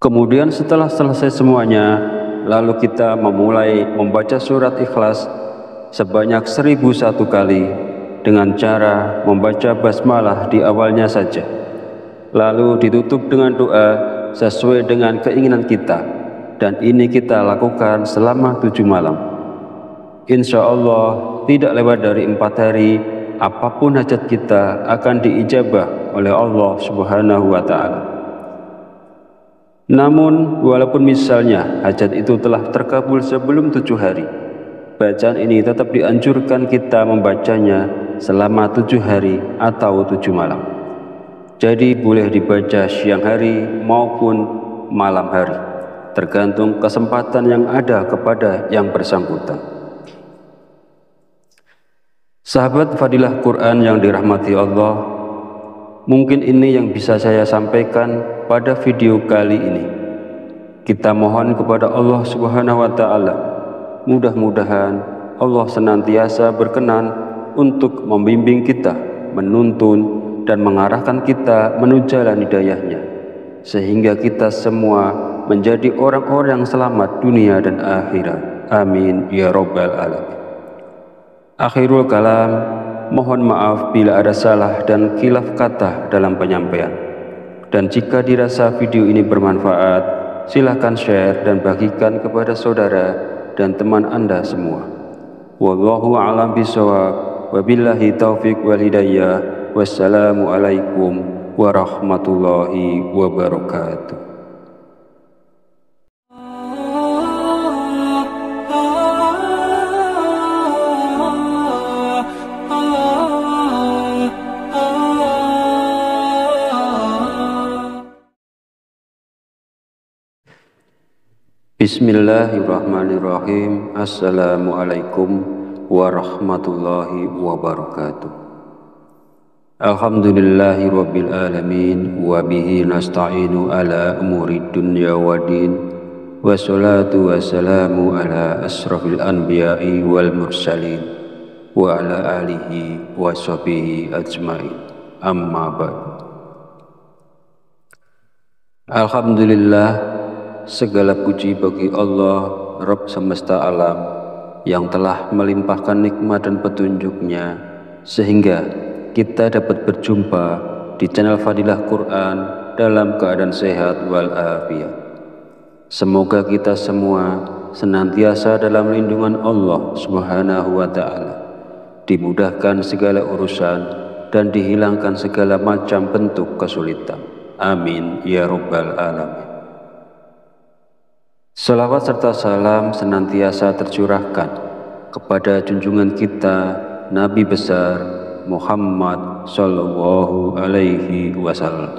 Kemudian setelah selesai semuanya, lalu kita memulai membaca surat Ikhlas sebanyak 1001 kali dengan cara membaca basmalah di awalnya saja. lalu ditutup dengan doa sesuai dengan keinginan kita, dan ini kita lakukan selama 7 malam. Insya Allah tidak lewat dari 4 hari, apapun hajat kita akan diijabah oleh Allah Subhanahu wa Ta'ala. Namun walaupun misalnya hajat itu telah terkabul sebelum 7 hari, bacaan ini tetap dianjurkan kita membacanya selama 7 hari atau 7 malam. Jadi boleh dibaca siang hari maupun malam hari, tergantung kesempatan yang ada kepada yang bersangkutan. Sahabat Fadilah Quran yang dirahmati Allah, mungkin ini yang bisa saya sampaikan pada video kali ini. Kita mohon kepada Allah Subhanahu wa Ta'ala, mudah-mudahan Allah senantiasa berkenan untuk membimbing kita, menuntun dan mengarahkan kita menuju jalan hidayahnya, sehingga kita semua menjadi orang-orang yang selamat dunia dan akhirat. Amin ya Rabbal Alamin. Akhirul kalam, mohon maaf bila ada salah dan khilaf kata dalam penyampaian. Dan jika dirasa video ini bermanfaat, silahkan share dan bagikan kepada saudara dan teman Anda semua. Wallahu a'lam bishawab, wabillahi taufiq wal hidayah. Wassalamualaikum warahmatullahi wabarakatuh. Bismillahirrahmanirrahim. Assalamualaikum warahmatullahi wabarakatuh. Alhamdulillahi rabbil alamin, wa bihi nasta'inu ala umuri dunya waddin, wassalatu wassalamu ala asrafil anbiya'i wal mursalin, wa ala alihi wa sahbihi ajma'in, amma ba'du. Alhamdulillah, segala puji bagi Allah, Rabb semesta alam, yang telah melimpahkan nikmat dan petunjuknya sehingga kita dapat berjumpa di channel Fadilah Quran dalam keadaan sehat walafiat. Semoga kita semua senantiasa dalam lindungan Allah Subhanahu wa Ta'ala, dimudahkan segala urusan dan dihilangkan segala macam bentuk kesulitan. Amin ya Rabbal Alamin. Salawat serta salam senantiasa tercurahkan kepada junjungan kita Nabi besar Muhammad sallallahu alaihi wasallam.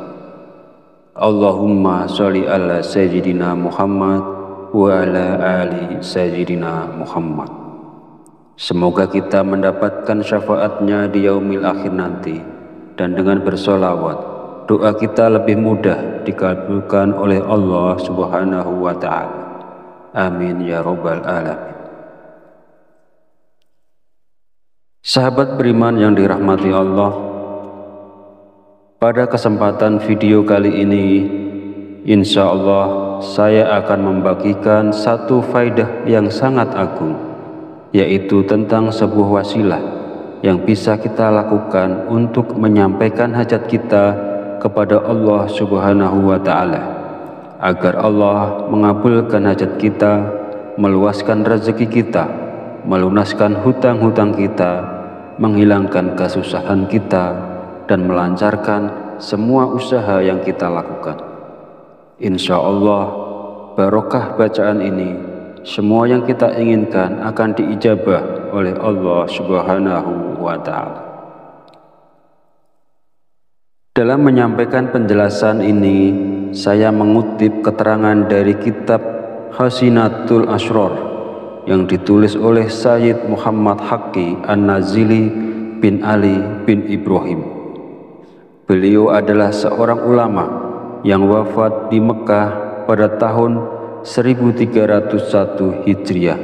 Allahumma sholli ala sayyidina Muhammad wa ala ali sayyidina Muhammad. Semoga kita mendapatkan syafaatnya di yaumil akhir nanti, dan dengan bersolawat doa kita lebih mudah dikabulkan oleh Allah Subhanahu wa Ta'ala. Amin ya Rabbal Alamin. Sahabat beriman yang dirahmati Allah, pada kesempatan video kali ini, insya Allah saya akan membagikan satu faidah yang sangat agung, yaitu tentang sebuah wasilah yang bisa kita lakukan untuk menyampaikan hajat kita kepada Allah Subhanahu wa Ta'ala, agar Allah mengabulkan hajat kita, meluaskan rezeki kita, melunaskan hutang-hutang kita, menghilangkan kesusahan kita, dan melancarkan semua usaha yang kita lakukan. Insya Allah, barokah bacaan ini, semua yang kita inginkan akan diijabah oleh Allah Subhanahu wa Ta'ala. Dalam menyampaikan penjelasan ini, saya mengutip keterangan dari kitab Hasinatul Asrar yang ditulis oleh Sayyid Muhammad Haqqi An-Nazili bin Ali bin Ibrahim. Beliau adalah seorang ulama yang wafat di Mekah pada tahun 1301 Hijriah.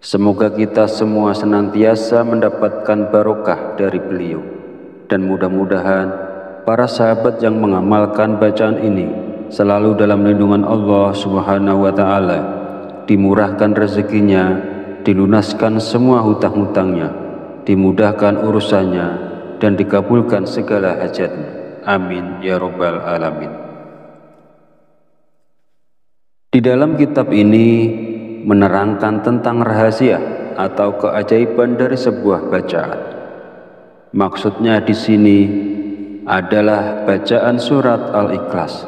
Semoga kita semua senantiasa mendapatkan barokah dari beliau, dan mudah-mudahan para sahabat yang mengamalkan bacaan ini selalu dalam lindungan Allah Subhanahu wa Ta'ala, dimurahkan rezekinya, dilunaskan semua hutang-hutangnya, dimudahkan urusannya, dan dikabulkan segala hajatnya. Amin ya Rabbal Alamin. Di dalam kitab ini menerangkan tentang rahasia atau keajaiban dari sebuah bacaan. Maksudnya di sini adalah bacaan surat Al-Ikhlas,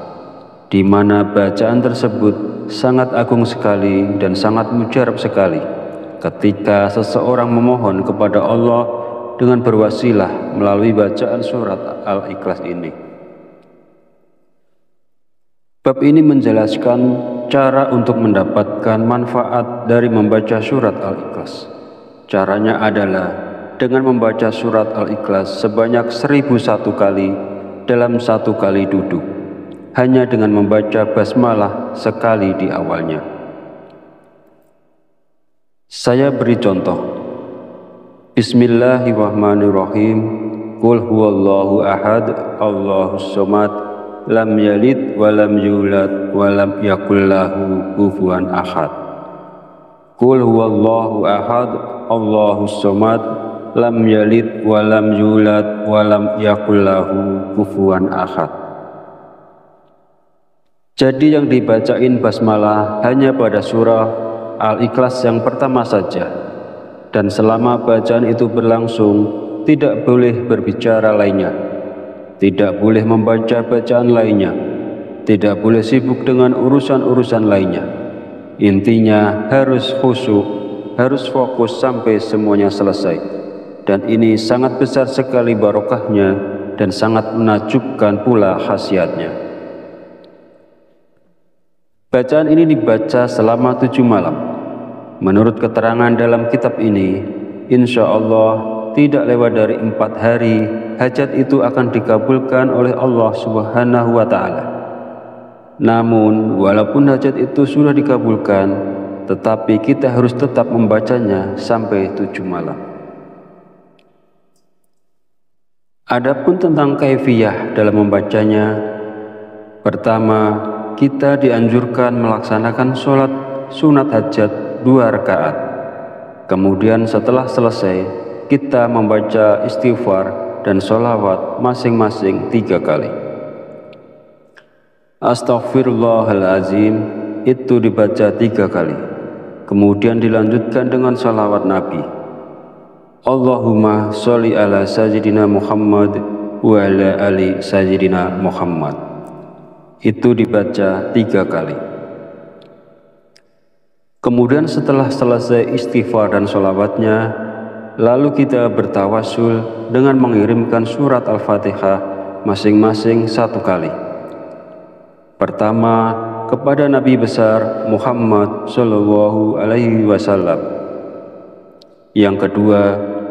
di mana bacaan tersebut sangat agung sekali dan sangat mujarab sekali ketika seseorang memohon kepada Allah dengan berwasilah melalui bacaan surat Al-Ikhlas ini. Bab ini menjelaskan cara untuk mendapatkan manfaat dari membaca surat Al-Ikhlas. Caranya adalah dengan membaca surat Al-Ikhlas sebanyak 1001 kali dalam satu kali duduk, hanya dengan membaca basmalah sekali di awalnya. Saya beri contoh. Bismillahirrahmanirrahim. Qul huwallahu ahad, Allahus somad, lam yalid walam yulad walam yakul lahu kufuwan ahad. Qul huwallahu ahad, Allahus somad, lam yalid walam yulad walam yakul lahu kufuwan ahad. Jadi yang dibacain basmalah hanya pada surah Al-Ikhlas yang pertama saja, dan selama bacaan itu berlangsung tidak boleh berbicara lainnya, tidak boleh membaca bacaan lainnya, tidak boleh sibuk dengan urusan-urusan lainnya. Intinya harus khusyuk, harus fokus sampai semuanya selesai. Dan ini sangat besar sekali barokahnya dan sangat menakjubkan pula khasiatnya. Bacaan ini dibaca selama 7 malam. Menurut keterangan dalam kitab ini, insya Allah tidak lewat dari 4 hari hajat itu akan dikabulkan oleh Allah Subhanahu wa Ta'ala. Namun walaupun hajat itu sudah dikabulkan, tetapi kita harus tetap membacanya sampai 7 malam. Adapun tentang kaifiyah dalam membacanya, pertama, kita dianjurkan melaksanakan sholat sunat hajat 2 rakaat. Kemudian setelah selesai, kita membaca istighfar dan sholawat masing-masing 3 kali. Astaghfirullahalazim itu dibaca 3 kali. Kemudian dilanjutkan dengan sholawat Nabi. Allahumma sholli ala sayyidina Muhammad wa ala ali sayyidina Muhammad. Itu dibaca 3 kali. Kemudian setelah selesai istighfar dan sholawatnya, lalu kita bertawasul dengan mengirimkan surat Al-Fatihah masing-masing 1 kali. Pertama, kepada Nabi besar Muhammad Shallallahu Alaihi Wasallam. Yang kedua,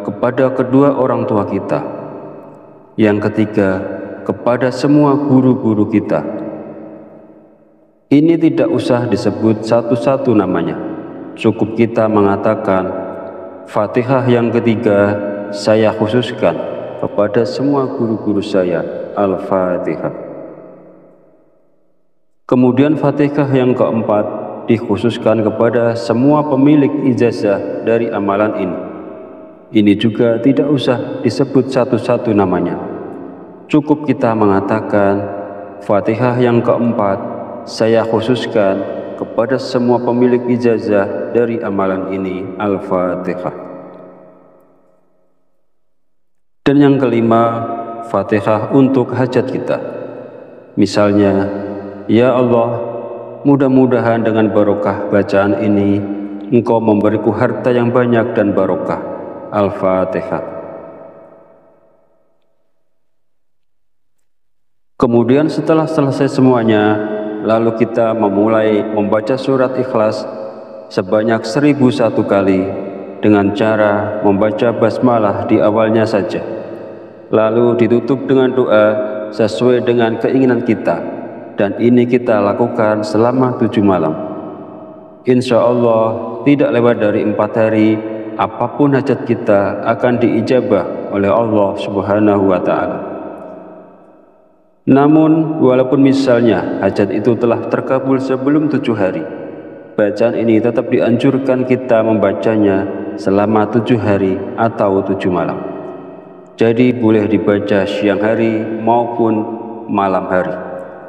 kepada kedua orang tua kita. Yang ketiga, kepada semua guru-guru kita. Ini tidak usah disebut satu-satu namanya. Cukup kita mengatakan, Fatihah yang ketiga saya khususkan kepada semua guru-guru saya, Al-Fatihah. Kemudian Fatihah yang keempat dikhususkan kepada semua pemilik ijazah dari amalan ini. Ini juga tidak usah disebut satu-satu namanya. Cukup kita mengatakan, Fatihah yang keempat saya khususkan kepada semua pemilik ijazah dari amalan ini, Al-Fatihah. Dan yang kelima, Fatihah untuk hajat kita. Misalnya, ya Allah, mudah-mudahan dengan barokah bacaan ini Engkau memberiku harta yang banyak dan barokah. Al-Fatihah. Kemudian setelah selesai semuanya, lalu kita memulai membaca surat Ikhlas sebanyak 1001 kali dengan cara membaca basmalah di awalnya saja. Lalu ditutup dengan doa sesuai dengan keinginan kita, dan ini kita lakukan selama 7 malam. Insya Allah tidak lewat dari 4 hari, apapun hajat kita akan diijabah oleh Allah Subhanahu wa Ta'ala. Namun walaupun misalnya hajat itu telah terkabul sebelum 7 hari, bacaan ini tetap dianjurkan kita membacanya selama 7 hari atau 7 malam. Jadi boleh dibaca siang hari maupun malam hari,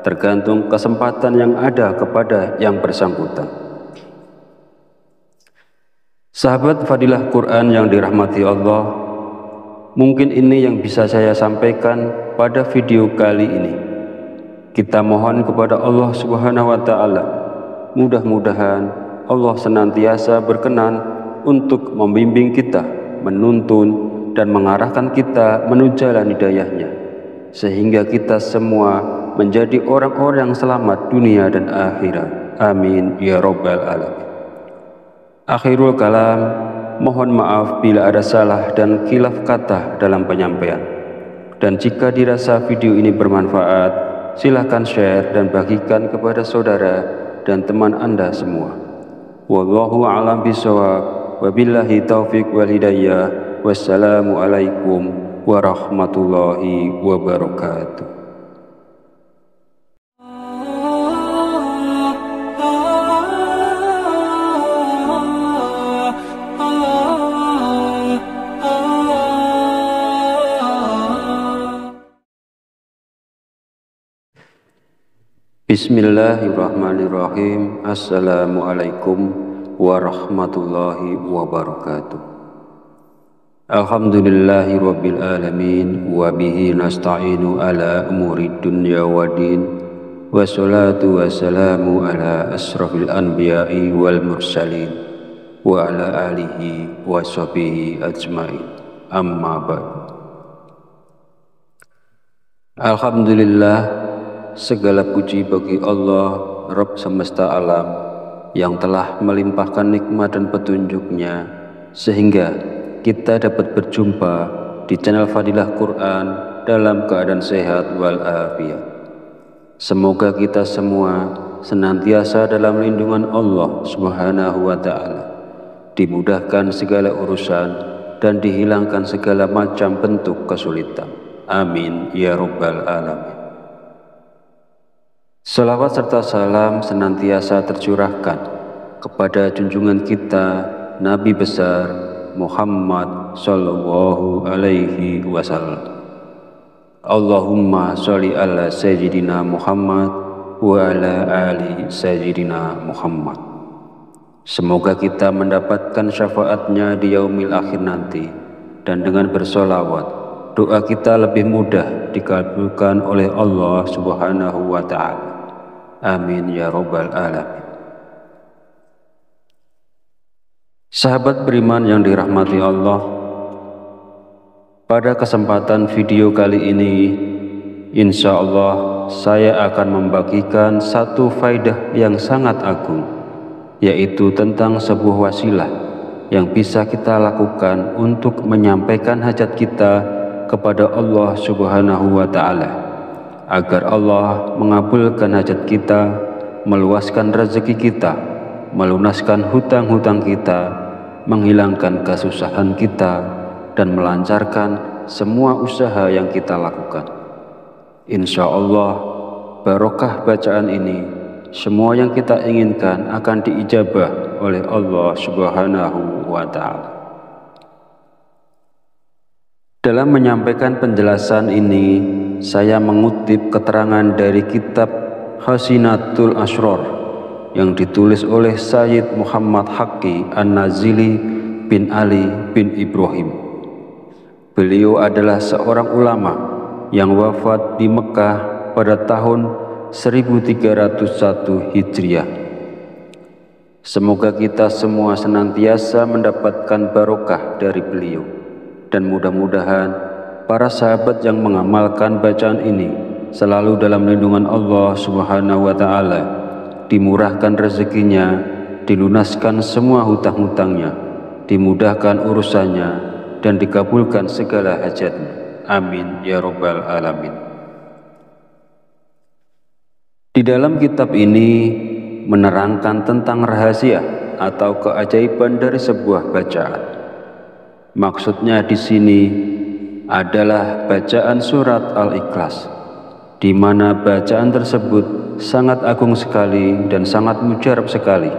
tergantung kesempatan yang ada kepada yang bersangkutan. Sahabat Fadilah Quran yang dirahmati Allah, mungkin ini yang bisa saya sampaikan pada video kali ini. Kita mohon kepada Allah Subhanahu wa Ta'ala, mudah-mudahan Allah senantiasa berkenan untuk membimbing kita, menuntun dan mengarahkan kita menuju jalan hidayahnya, sehingga kita semua menjadi orang-orang yang selamat dunia dan akhirat. Amin ya Rabbal Alamin. Akhirul kalam, mohon maaf bila ada salah dan khilaf kata dalam penyampaian. Dan jika dirasa video ini bermanfaat, silahkan share dan bagikan kepada saudara dan teman Anda semua. Wallahu a'lam bishawab, wabillahi taufiq wal hidayah. Wassalamualaikum warahmatullahi wabarakatuh. Bismillahirrahmanirrahim. Assalamualaikum warahmatullahi wabarakatuh. Alhamdulillahi rabbil alamin, wa bihi nasta'inu ala umuri dunya waddin, wassalatu wassalamu ala asrafil anbiya'i wal mursalin, wa ala alihi wa sahbihi ajma'in, amma ba'du. Alhamdulillah, segala puji bagi Allah, Rabb semesta alam, yang telah melimpahkan nikmat dan petunjuknya, sehingga kita dapat berjumpa di channel Fadilah Quran dalam keadaan sehat walafiat. Semoga kita semua senantiasa dalam lindungan Allah Subhanahu wa Ta'ala, dimudahkan segala urusan dan dihilangkan segala macam bentuk kesulitan. Amin ya Rabbal Alamin. Salawat serta salam senantiasa tercurahkan kepada junjungan kita Nabi besar Muhammad sallallahu alaihi wasallam. Allahumma sholli ala sayyidina Muhammad wa ala ali sayyidina Muhammad. Semoga kita mendapatkan syafaatnya di yaumil akhir nanti, dan dengan bersolawat doa kita lebih mudah dikabulkan oleh Allah Subhanahu wa Ta'ala. Amin ya Rabbal Alamin. Sahabat beriman yang dirahmati Allah, pada kesempatan video kali ini, insya Allah saya akan membagikan satu faidah yang sangat agung, yaitu tentang sebuah wasilah yang bisa kita lakukan untuk menyampaikan hajat kita kepada Allah Subhanahu wa Ta'ala, agar Allah mengabulkan hajat kita, meluaskan rezeki kita, melunaskan hutang-hutang kita, menghilangkan kesusahan kita, dan melancarkan semua usaha yang kita lakukan. Insya Allah, barokah bacaan ini, semua yang kita inginkan akan diijabah oleh Allah Subhanahu wa Ta'ala. Dalam menyampaikan penjelasan ini, saya mengutip keterangan dari kitab Hasinatul Asrar yang ditulis oleh Sayyid Muhammad Haqqi An-Nazili bin Ali bin Ibrahim. Beliau adalah seorang ulama yang wafat di Mekah pada tahun 1301 Hijriah. Semoga kita semua senantiasa mendapatkan barokah dari beliau, dan mudah-mudahan para sahabat yang mengamalkan bacaan ini selalu dalam lindungan Allah Subhanahu wa Ta'ala, dimurahkan rezekinya, dilunaskan semua hutang-hutangnya, dimudahkan urusannya, dan dikabulkan segala hajatnya. Amin ya Rabbal Alamin. Di dalam kitab ini menerangkan tentang rahasia atau keajaiban dari sebuah bacaan. Maksudnya di sini adalah bacaan surat Al-Ikhlas, di mana bacaan tersebut sangat agung sekali dan sangat mujarab sekali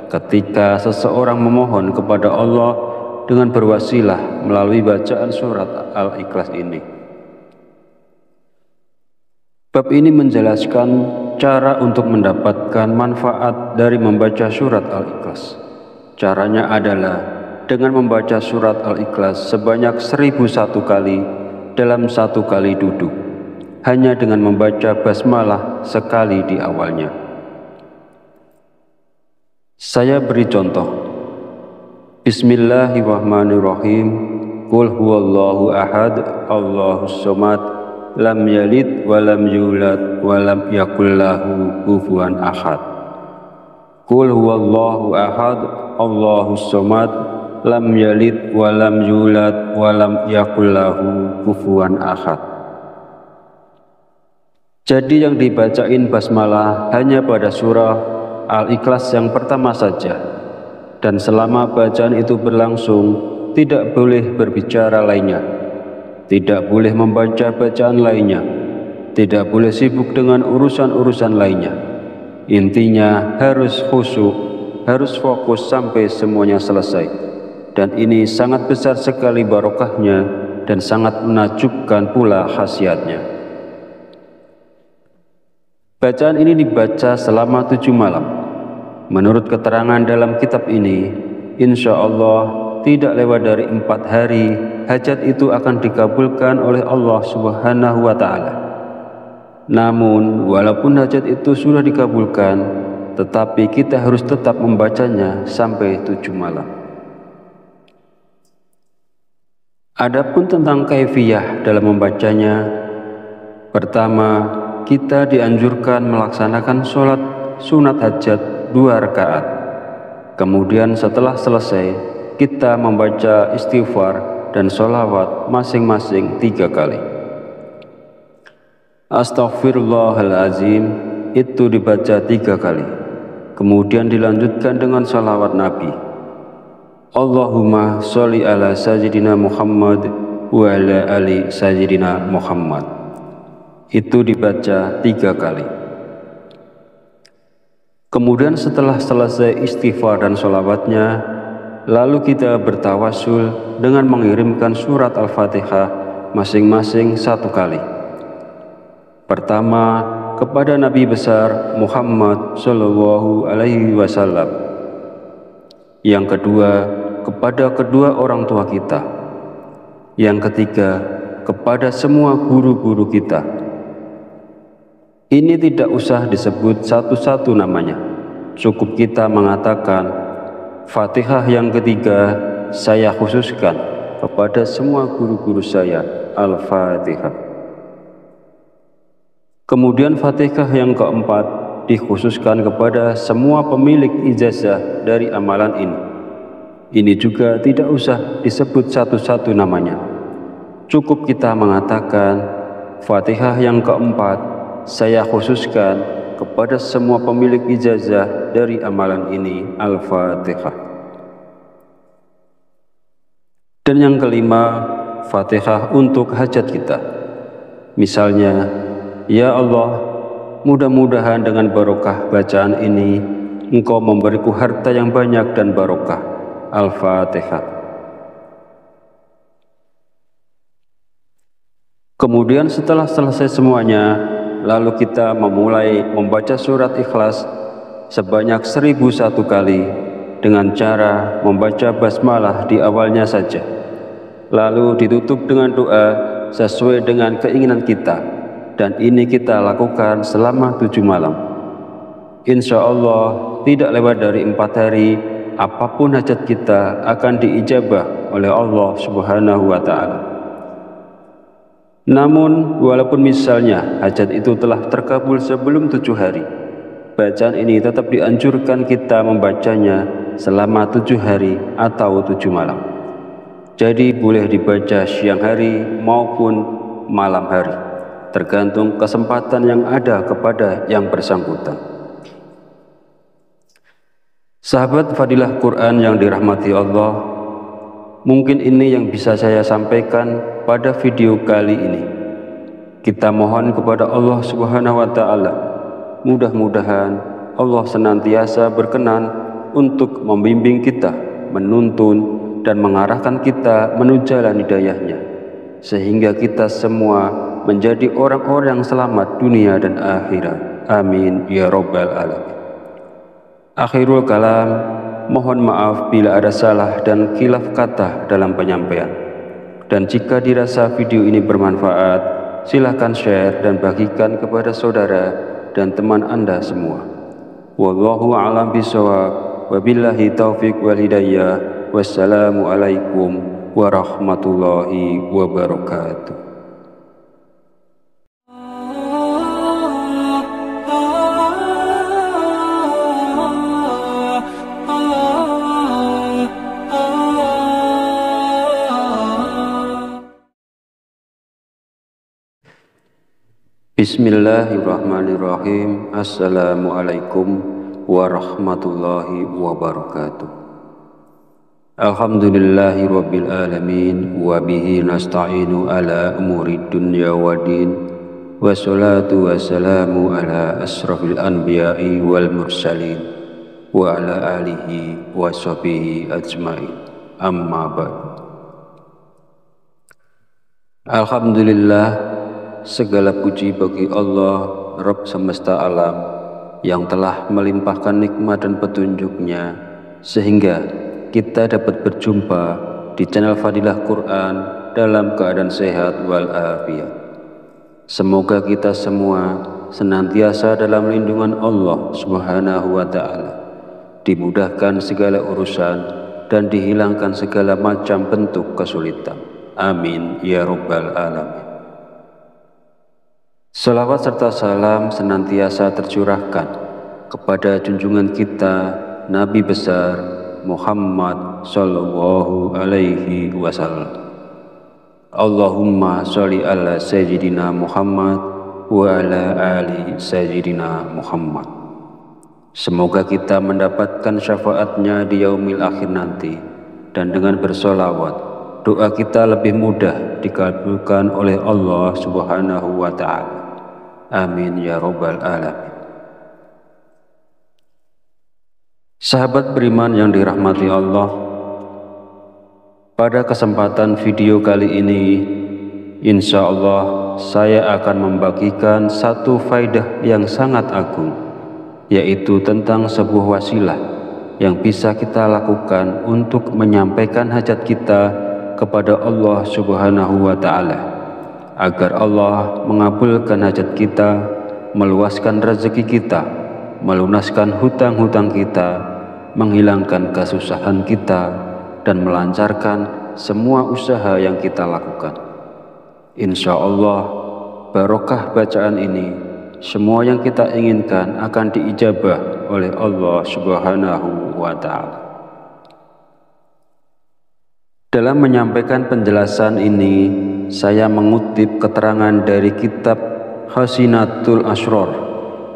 ketika seseorang memohon kepada Allah dengan berwasilah melalui bacaan surat Al-Ikhlas ini. Bab ini menjelaskan cara untuk mendapatkan manfaat dari membaca surat Al-Ikhlas. Caranya adalah dengan membaca surat Al-Ikhlas sebanyak 1001 kali dalam satu kali duduk, hanya dengan membaca basmalah sekali di awalnya. Saya beri contoh. Bismillahirrahmanirrahim. Qul huwallahu ahad, Allahus somad, lam yalid walam yulad walam yakul lahu kufuwan ahad. Qul huwallahu ahad, Allahus somad, lam yalid walam yulad walam yakul lahu kufuwan ahad. Jadi yang dibacain basmalah hanya pada surah Al-Ikhlas yang pertama saja, dan selama bacaan itu berlangsung tidak boleh berbicara lainnya, tidak boleh membaca bacaan lainnya, tidak boleh sibuk dengan urusan-urusan lainnya. Intinya harus khusyuk, harus fokus sampai semuanya selesai, dan ini sangat besar sekali barokahnya dan sangat menakjubkan pula khasiatnya. Bacaan ini dibaca selama 7 malam. Menurut keterangan dalam kitab ini, insya Allah tidak lewat dari 4 hari hajat itu akan dikabulkan oleh Allah Subhanahu wa Ta'ala. Namun walaupun hajat itu sudah dikabulkan, tetapi kita harus tetap membacanya sampai 7 malam. Adapun tentang kaifiyah dalam membacanya, pertama, kita dianjurkan melaksanakan sholat sunat hajat 2 rakaat. Kemudian setelah selesai, kita membaca istighfar dan sholawat masing-masing 3 kali. Astaghfirullahalazim itu dibaca 3 kali. Kemudian dilanjutkan dengan sholawat Nabi. Allahumma sholli ala sayyidina Muhammad wa ala ali sayyidina Muhammad. Itu dibaca 3 kali. Kemudian setelah selesai istighfar dan sholawatnya, lalu kita bertawasul dengan mengirimkan surat Al-Fatihah masing-masing 1 kali. Pertama, kepada Nabi besar Muhammad Shallallahu Alaihi Wasallam. Yang kedua, kepada kedua orang tua kita. Yang ketiga, kepada semua guru-guru kita. Ini tidak usah disebut satu-satu namanya. Cukup kita mengatakan, Fatihah yang ketiga saya khususkan kepada semua guru-guru saya, Al-Fatihah. Kemudian Fatihah yang keempat dikhususkan kepada semua pemilik ijazah dari amalan ini. Ini juga tidak usah disebut satu-satu namanya. Cukup kita mengatakan, Fatihah yang keempat saya khususkan kepada semua pemilik ijazah dari amalan ini, Al-Fatihah. Dan yang kelima, Fatihah untuk hajat kita. Misalnya, ya Allah, mudah-mudahan dengan barokah bacaan ini Engkau memberiku harta yang banyak dan barokah. Al-Fatihah. Kemudian setelah selesai semuanya, lalu kita memulai membaca surat Ikhlas sebanyak 1001 kali dengan cara membaca basmalah di awalnya saja. Lalu ditutup dengan doa sesuai dengan keinginan kita, dan ini kita lakukan selama 7 malam. Insya Allah tidak lewat dari 4 hari, apapun hajat kita akan diijabah oleh Allah Subhanahu wa Ta'ala. Namun walaupun misalnya hajat itu telah terkabul sebelum 7 hari, bacaan ini tetap dianjurkan kita membacanya selama 7 hari atau 7 malam. Jadi boleh dibaca siang hari maupun malam hari, tergantung kesempatan yang ada kepada yang bersangkutan. Sahabat Fadilah Quran yang dirahmati Allah, mungkin ini yang bisa saya sampaikan pada video kali ini. Kita mohon kepada Allah Subhanahu wa Ta'ala, mudah-mudahan Allah senantiasa berkenan untuk membimbing kita, menuntun dan mengarahkan kita menuju jalan hidayahnya, sehingga kita semua menjadi orang-orang yang selamat dunia dan akhirat. Amin ya Rabbal Alamin. Akhirul kalam, mohon maaf bila ada salah dan khilaf kata dalam penyampaian. Dan jika dirasa video ini bermanfaat, silahkan share dan bagikan kepada saudara dan teman Anda semua. Wallahu a'lam bishawab, wabillahi taufiq wal hidayah. Wassalamu alaikum warahmatullahi wabarakatuh. Bismillahirrahmanirrahim. Assalamualaikum warahmatullahi wabarakatuh. Alhamdulillahi rabbil alamin, wa bihi nasta'inu ala umuri dunya waddin, wassalatu wassalamu ala asrafil anbiya'i wal mursalin, wa ala alihi wa sahbihi ajma'in. Amma ba'd. Alhamdulillah, segala puji bagi Allah, Rabb semesta alam, yang telah melimpahkan nikmat dan petunjuknya sehingga kita dapat berjumpa di channel Fadilah Quran dalam keadaan sehat walafiat. Semoga kita semua senantiasa dalam lindungan Allah Subhanahu wa Ta'ala, dimudahkan segala urusan dan dihilangkan segala macam bentuk kesulitan. Amin ya Rabbal Alamin. Salawat serta salam senantiasa tercurahkan kepada junjungan kita Nabi besar Muhammad sallallahu alaihi wasallam. Allahumma sholli ala sayyidina Muhammad wa ala ali sayyidina Muhammad. Semoga kita mendapatkan syafaatnya di yaumil akhir nanti, dan dengan bersolawat doa kita lebih mudah dikabulkan oleh Allah Subhanahu wa Ta'ala. Amin ya Rabbal Alamin. Sahabat beriman yang dirahmati Allah, pada kesempatan video kali ini, insya Allah saya akan membagikan satu faidah yang sangat agung, yaitu tentang sebuah wasilah yang bisa kita lakukan untuk menyampaikan hajat kita kepada Allah Subhanahu wa Ta'ala, agar Allah mengabulkan hajat kita, meluaskan rezeki kita, melunaskan hutang-hutang kita, menghilangkan kesusahan kita, dan melancarkan semua usaha yang kita lakukan. Insya Allah, barokah bacaan ini, semua yang kita inginkan akan diijabah oleh Allah Subhanahu wa Ta'ala. Dalam menyampaikan penjelasan ini, saya mengutip keterangan dari kitab Hasinatul Asrar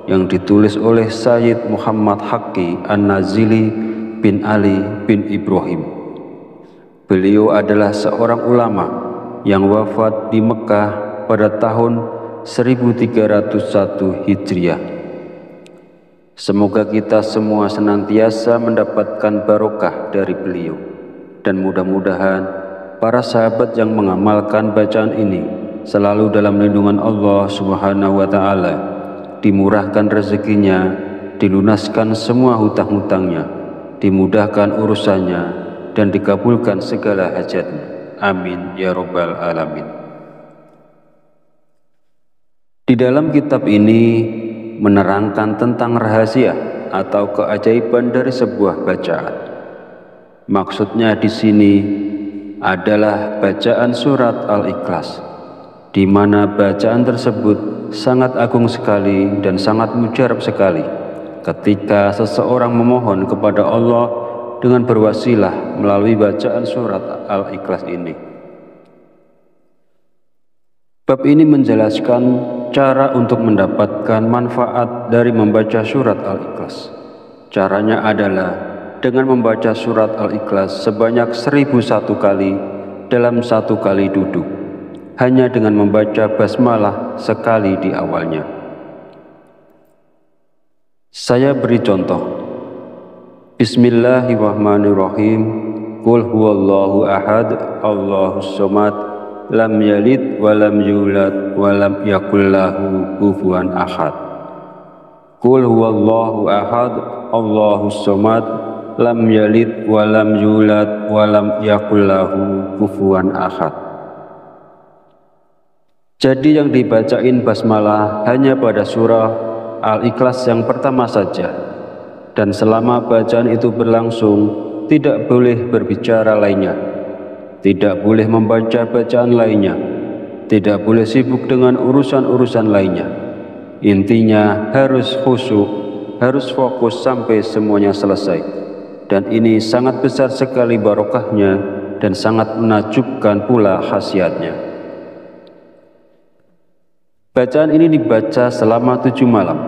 yang ditulis oleh Sayyid Muhammad Haqqi An-Nazili bin Ali bin Ibrahim. Beliau adalah seorang ulama yang wafat di Mekah pada tahun 1301 Hijriah. Semoga kita semua senantiasa mendapatkan barokah dari beliau, dan mudah-mudahan para sahabat yang mengamalkan bacaan ini selalu dalam lindungan Allah Subhanahu wa Ta'ala, dimurahkan rezekinya, dilunaskan semua hutang-hutangnya, dimudahkan urusannya, dan dikabulkan segala hajatnya. Amin ya Rabbal Alamin. Di dalam kitab ini menerangkan tentang rahasia atau keajaiban dari sebuah bacaan. Maksudnya di sini adalah bacaan surat Al-Ikhlas, di mana bacaan tersebut sangat agung sekali dan sangat mujarab sekali ketika seseorang memohon kepada Allah dengan berwasilah melalui bacaan surat Al-Ikhlas ini. Bab ini menjelaskan cara untuk mendapatkan manfaat dari membaca surat Al-Ikhlas. Caranya adalah dengan membaca surat Al-Ikhlas sebanyak 1001 kali dalam satu kali duduk, hanya dengan membaca basmalah sekali di awalnya. Saya beri contoh. Bismillahirrahmanirrahim. Qul huwallahu ahad, Allahus somad, lam yalid wa lam yulad wa lam yakul lahu kufuwan ahad. Qul huwallahu ahad, Allahus somad, lam yalid wa lam yulad wa lam yakul lahu kufuwan ahad. Jadi yang dibacain basmalah hanya pada surah Al-Ikhlas yang pertama saja, dan selama bacaan itu berlangsung tidak boleh berbicara lainnya, tidak boleh membaca bacaan lainnya, tidak boleh sibuk dengan urusan-urusan lainnya. Intinya harus khusyuk, harus fokus sampai semuanya selesai. Dan ini sangat besar sekali barokahnya dan sangat menakjubkan pula khasiatnya. Bacaan ini dibaca selama 7 malam.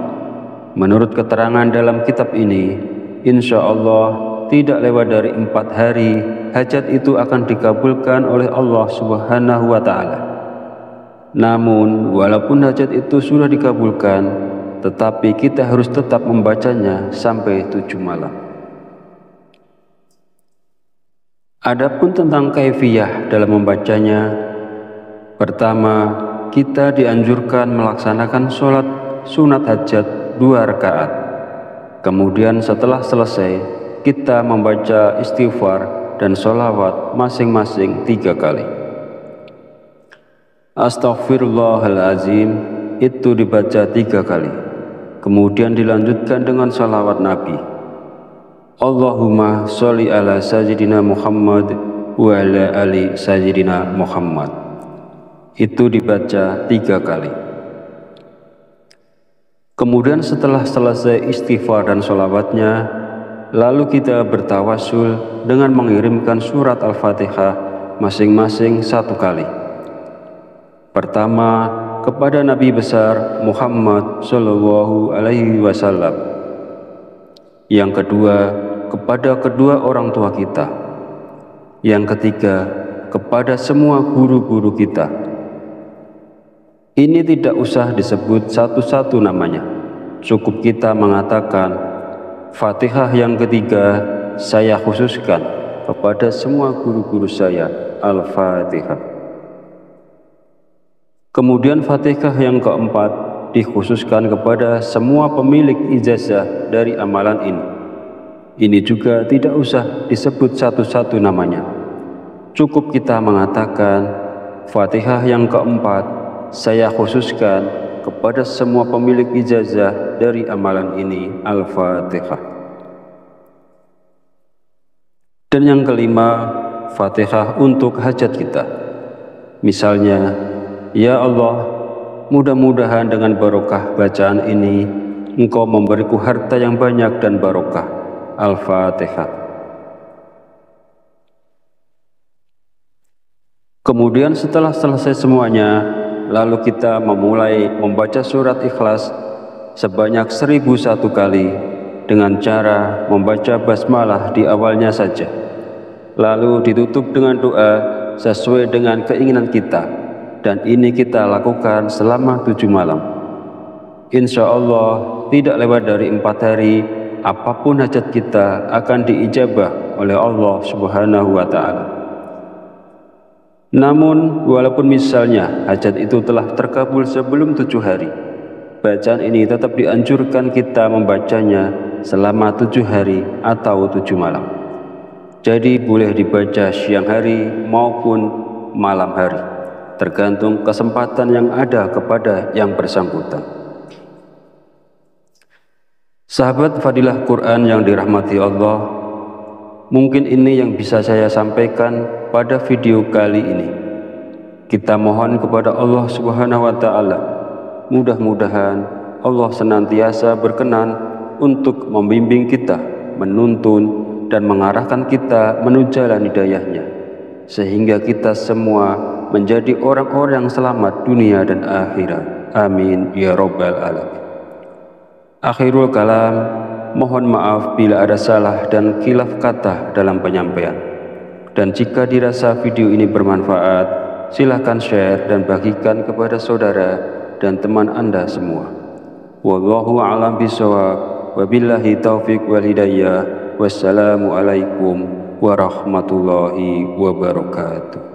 Menurut keterangan dalam kitab ini, insya Allah tidak lewat dari 4 hari, hajat itu akan dikabulkan oleh Allah Subhanahu wa Ta'ala. Namun, walaupun hajat itu sudah dikabulkan, tetapi kita harus tetap membacanya sampai 7 malam. Adapun tentang kaifiyah dalam membacanya, pertama, kita dianjurkan melaksanakan sholat sunat hajat 2 rakaat. Kemudian setelah selesai, kita membaca istighfar dan sholawat masing-masing 3 kali. Astaghfirullahalazim itu dibaca 3 kali. Kemudian dilanjutkan dengan sholawat Nabi. Allahumma sholli ala sayyidina Muhammad wa ala ali sayyidina Muhammad. Itu dibaca 3 kali. Kemudian setelah selesai istighfar dan sholawatnya, lalu kita bertawasul dengan mengirimkan surat Al-Fatihah masing-masing 1 kali. Pertama, kepada Nabi besar Muhammad Shallallahu Alaihi Wasallam. Yang kedua, kepada kedua orang tua kita. Yang ketiga, kepada semua guru-guru kita. Ini tidak usah disebut satu-satu namanya. Cukup kita mengatakan, Fatihah yang ketiga saya khususkan kepada semua guru-guru saya, Al-Fatihah. Kemudian Fatihah yang keempat dikhususkan kepada semua pemilik ijazah dari amalan ini. Ini juga tidak usah disebut satu-satu namanya. Cukup kita mengatakan, Fatihah yang keempat saya khususkan kepada semua pemilik ijazah dari amalan ini, Al-Fatihah. Dan yang kelima, Fatihah untuk hajat kita. Misalnya, ya Allah, mudah-mudahan dengan barokah bacaan ini Engkau memberiku harta yang banyak dan barokah. Al-Fatihah. Kemudian setelah selesai semuanya, lalu kita memulai membaca surat Ikhlas sebanyak 1001 kali dengan cara membaca basmalah di awalnya saja. Lalu ditutup dengan doa sesuai dengan keinginan kita, dan ini kita lakukan selama 7 malam. Insya Allah tidak lewat dari 4 hari, apapun hajat kita akan diijabah oleh Allah Subhanahu wa Ta'ala. Namun, walaupun misalnya hajat itu telah terkabul sebelum 7 hari, bacaan ini tetap dianjurkan kita membacanya selama 7 hari atau 7 malam. Jadi boleh dibaca siang hari maupun malam hari, tergantung kesempatan yang ada kepada yang bersangkutan. Sahabat Fadilah Quran yang dirahmati Allah, mungkin ini yang bisa saya sampaikan pada video kali ini. Kita mohon kepada Allah Subhanahu wa Ta'ala, mudah-mudahan Allah senantiasa berkenan untuk membimbing kita, menuntun dan mengarahkan kita menuju jalan hidayahnya, sehingga kita semua menjadi orang-orang yang selamat dunia dan akhirat. Amin ya Rabbal Alamin. Akhirul kalam, mohon maaf bila ada salah dan khilaf kata dalam penyampaian. Dan jika dirasa video ini bermanfaat, silakan share dan bagikan kepada saudara dan teman Anda semua. Wallahu a'lam bishawab, wabillahi taufiq wal hidayah. Wassalamualaikum warahmatullahi wabarakatuh.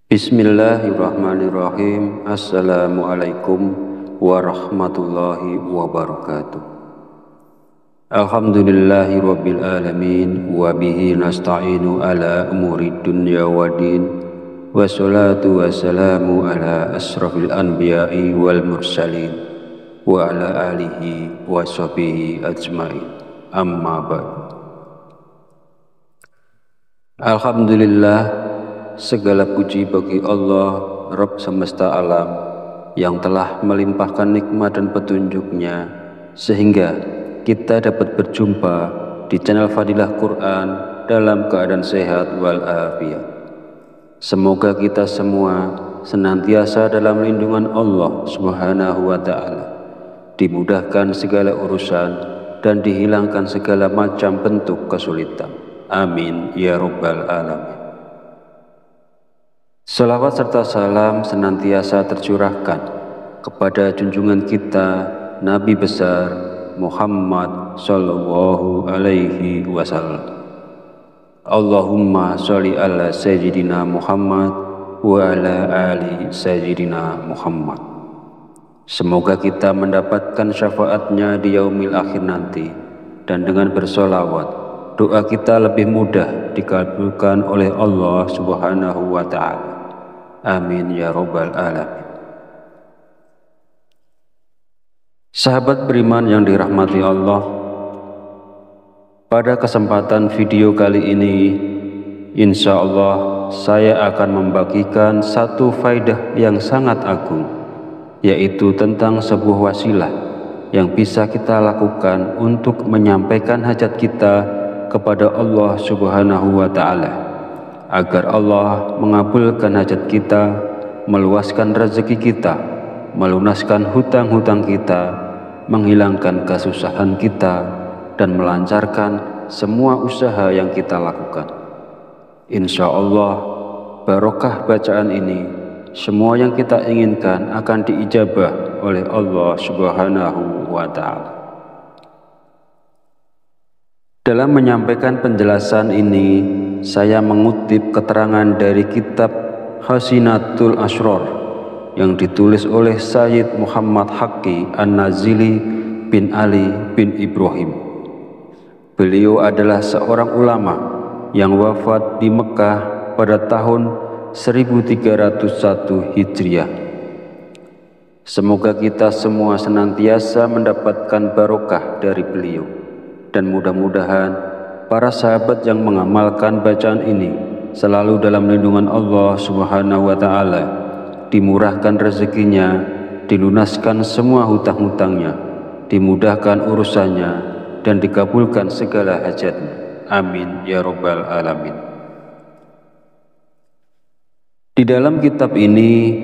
Bismillahirrahmanirrahim. Assalamualaikum warahmatullahi wabarakatuh. Alhamdulillahi rabbil alamin, wa bihi nasta'inu ala umuri dunya waddin, wassalatu wassalamu ala asrafil anbiya'i wal mursalin, wa ala alihi wa sahbihi ajma'in, amma ba'du. Alhamdulillah, segala puji bagi Allah, Rabb semesta alam, yang telah melimpahkan nikmat dan petunjuknya sehingga kita dapat berjumpa di channel Fadilah Quran dalam keadaan sehat walafiat. Semoga kita semua senantiasa dalam lindungan Allah Subhanahu wa Ta'ala, dimudahkan segala urusan dan dihilangkan segala macam bentuk kesulitan. Amin ya Rabbal alamin. Salawat serta salam senantiasa tercurahkan kepada junjungan kita Nabi besar Muhammad sallallahu alaihi wasallam. Allahumma sholli ala sayyidina Muhammad wa ala ali sayyidina Muhammad. Semoga kita mendapatkan syafaatnya di yaumil akhir nanti, dan dengan bersolawat doa kita lebih mudah dikabulkan oleh Allah Subhanahu wa Ta'ala. Amin ya Rabbal alamin. Sahabat beriman yang dirahmati Allah, pada kesempatan video kali ini insya Allah saya akan membagikan satu faidah yang sangat agung, yaitu tentang sebuah wasilah yang bisa kita lakukan untuk menyampaikan hajat kita kepada Allah Subhanahu wa Ta'ala, agar Allah mengabulkan hajat kita, meluaskan rezeki kita, melunaskan hutang-hutang kita, menghilangkan kesusahan kita, dan melancarkan semua usaha yang kita lakukan. Insya Allah, barokah bacaan ini, semua yang kita inginkan akan diijabah oleh Allah Subhanahu wa Ta'ala. Dalam menyampaikan penjelasan ini, saya mengutip keterangan dari kitab Hasinatul Asrar yang ditulis oleh Sayyid Muhammad Haqqi An-Nazili bin Ali bin Ibrahim. Beliau adalah seorang ulama yang wafat di Mekah pada tahun 1301 Hijriah. Semoga kita semua senantiasa mendapatkan barokah dari beliau, dan mudah-mudahan para sahabat yang mengamalkan bacaan ini selalu dalam lindungan Allah Subhanahu wa Ta'ala, dimurahkan rezekinya, dilunaskan semua hutang-hutangnya, dimudahkan urusannya, dan dikabulkan segala hajatnya. Amin ya Rabbal alamin. Di dalam kitab ini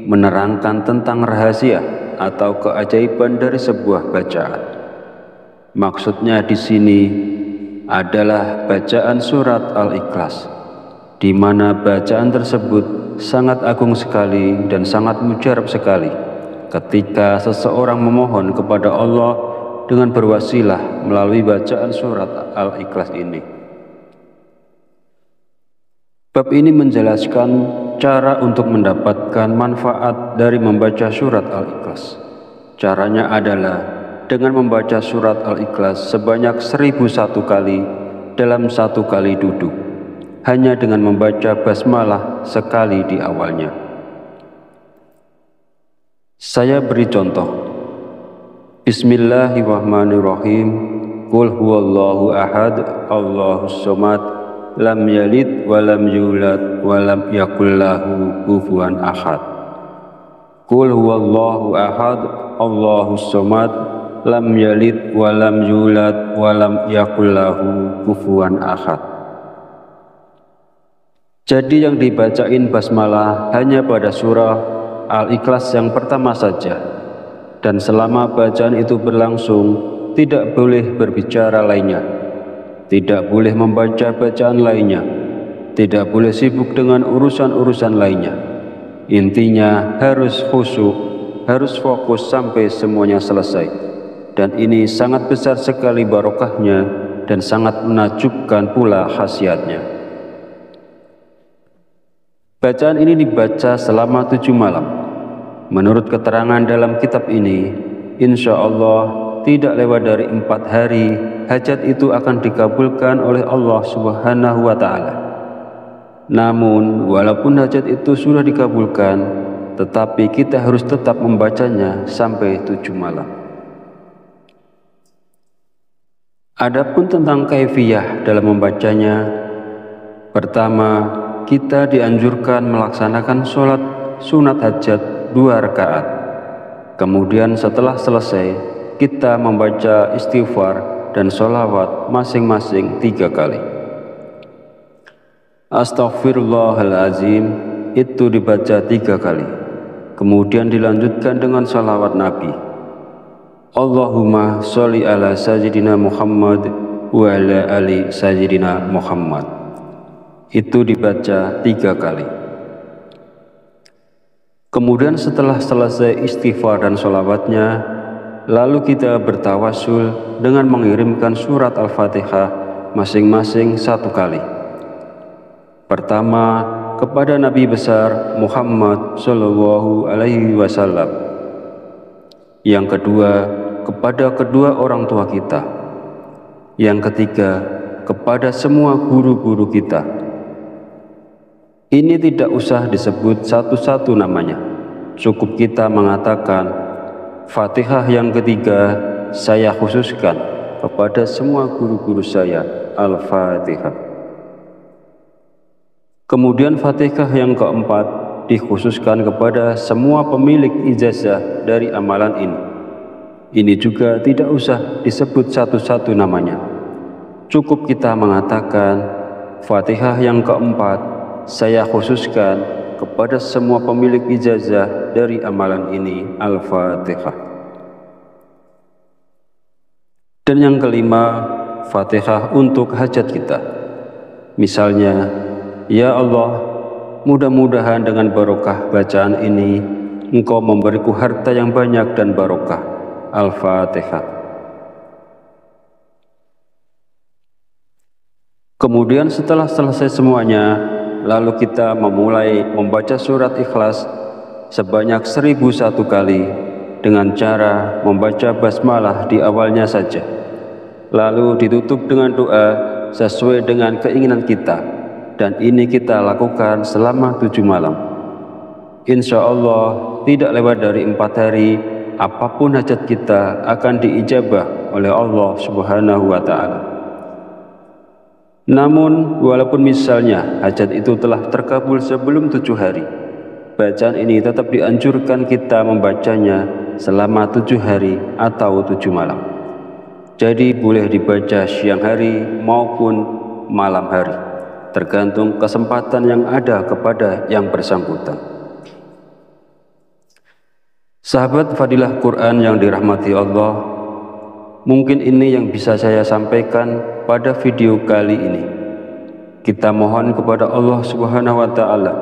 menerangkan tentang rahasia atau keajaiban dari sebuah bacaan. Maksudnya di sini adalah bacaan surat Al-Ikhlas, di mana bacaan tersebut sangat agung sekali dan sangat mujarab sekali ketika seseorang memohon kepada Allah dengan berwasilah melalui bacaan surat Al-Ikhlas ini. Bab ini menjelaskan cara untuk mendapatkan manfaat dari membaca surat Al-Ikhlas. Caranya adalah dengan membaca surat Al-Ikhlas sebanyak 1001 kali dalam satu kali duduk, hanya dengan membaca basmalah sekali di awalnya. Saya beri contoh. Bismillahirrahmanirrahim. Qul huwallahu ahad, Allahus somad, lam yalid wa lam yulad wa lam yakul lahu kufuwan ahad. Qul huwallahu ahad, Allahus somad, lam yalid wa lam yulad wa lam yakul lahu kufuwan ahad. Jadi yang dibacain basmalah hanya pada surah Al-Ikhlas yang pertama saja, dan selama bacaan itu berlangsung tidak boleh berbicara lainnya. tidak boleh membaca bacaan lainnya, tidak boleh sibuk dengan urusan-urusan lainnya. Intinya harus khusyuk, harus fokus sampai semuanya selesai. Dan ini sangat besar sekali barokahnya dan sangat menakjubkan pula khasiatnya. Bacaan ini dibaca selama 7 malam. Menurut keterangan dalam kitab ini, insya Allah tidak lewat dari 4 hari, hajat itu akan dikabulkan oleh Allah Subhanahu wa Ta'ala. Namun, walaupun hajat itu sudah dikabulkan, tetapi kita harus tetap membacanya sampai 7 malam. Adapun tentang kaifiyah dalam membacanya, pertama, kita dianjurkan melaksanakan sholat sunat hajat 2 rakaat. Kemudian setelah selesai, kita membaca istighfar dan sholawat masing-masing 3 kali. Astaghfirullahalazim itu dibaca 3 kali. Kemudian dilanjutkan dengan sholawat Nabi. Allahumma sholli ala sayyidina Muhammad wa ala ali sayyidina Muhammad. Itu dibaca 3 kali. Kemudian setelah selesai istighfar dan sholawatnya, lalu kita bertawasul dengan mengirimkan surat Al-Fatihah masing-masing 1 kali. Pertama, kepada Nabi besar Muhammad Shallallahu Alaihi Wasallam. Yang kedua, kepada kedua orang tua kita. Yang ketiga, kepada semua guru-guru kita. Ini tidak usah disebut satu-satu namanya. Cukup kita mengatakan, Fatihah yang ketiga saya khususkan kepada semua guru-guru saya, Al-Fatihah. Kemudian Fatihah yang keempat dikhususkan kepada semua pemilik ijazah dari amalan ini. Ini juga tidak usah disebut satu-satu namanya. Cukup kita mengatakan, Fatihah yang keempat saya khususkan kepada semua pemilik ijazah dari amalan ini, Al-Fatihah. Dan yang kelima, Fatihah untuk hajat kita. Misalnya, ya Allah, mudah-mudahan dengan barokah bacaan ini Engkau memberiku harta yang banyak dan barokah. Al-Fatihah. Kemudian setelah selesai semuanya, lalu kita memulai membaca surat Ikhlas sebanyak 1001 kali dengan cara membaca basmalah di awalnya saja. Lalu ditutup dengan doa sesuai dengan keinginan kita, dan ini kita lakukan selama 7 malam. Insya Allah tidak lewat dari 4 hari, apapun hajat kita akan diijabah oleh Allah Subhanahu wa Ta'ala. Namun, walaupun misalnya hajat itu telah terkabul sebelum 7 hari, bacaan ini tetap dianjurkan kita membacanya selama 7 hari atau 7 malam. Jadi boleh dibaca siang hari maupun malam hari, tergantung kesempatan yang ada kepada yang bersangkutan. Sahabat Fadilah Quran yang dirahmati Allah, mungkin ini yang bisa saya sampaikan pada video kali ini. Kita mohon kepada Allah Subhanahu wa Ta'ala,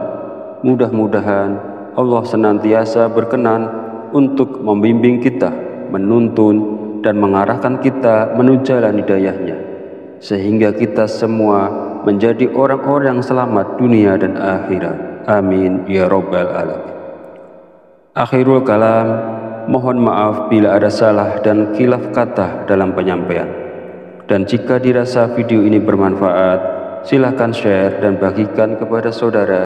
mudah-mudahan Allah senantiasa berkenan untuk membimbing kita, menuntun dan mengarahkan kita menuju jalan hidayahnya, sehingga kita semua menjadi orang-orang yang selamat dunia dan akhirat. Amin ya Rabbal Alamin. Akhirul kalam, mohon maaf bila ada salah dan khilaf kata dalam penyampaian. Dan jika dirasa video ini bermanfaat, silakan share dan bagikan kepada saudara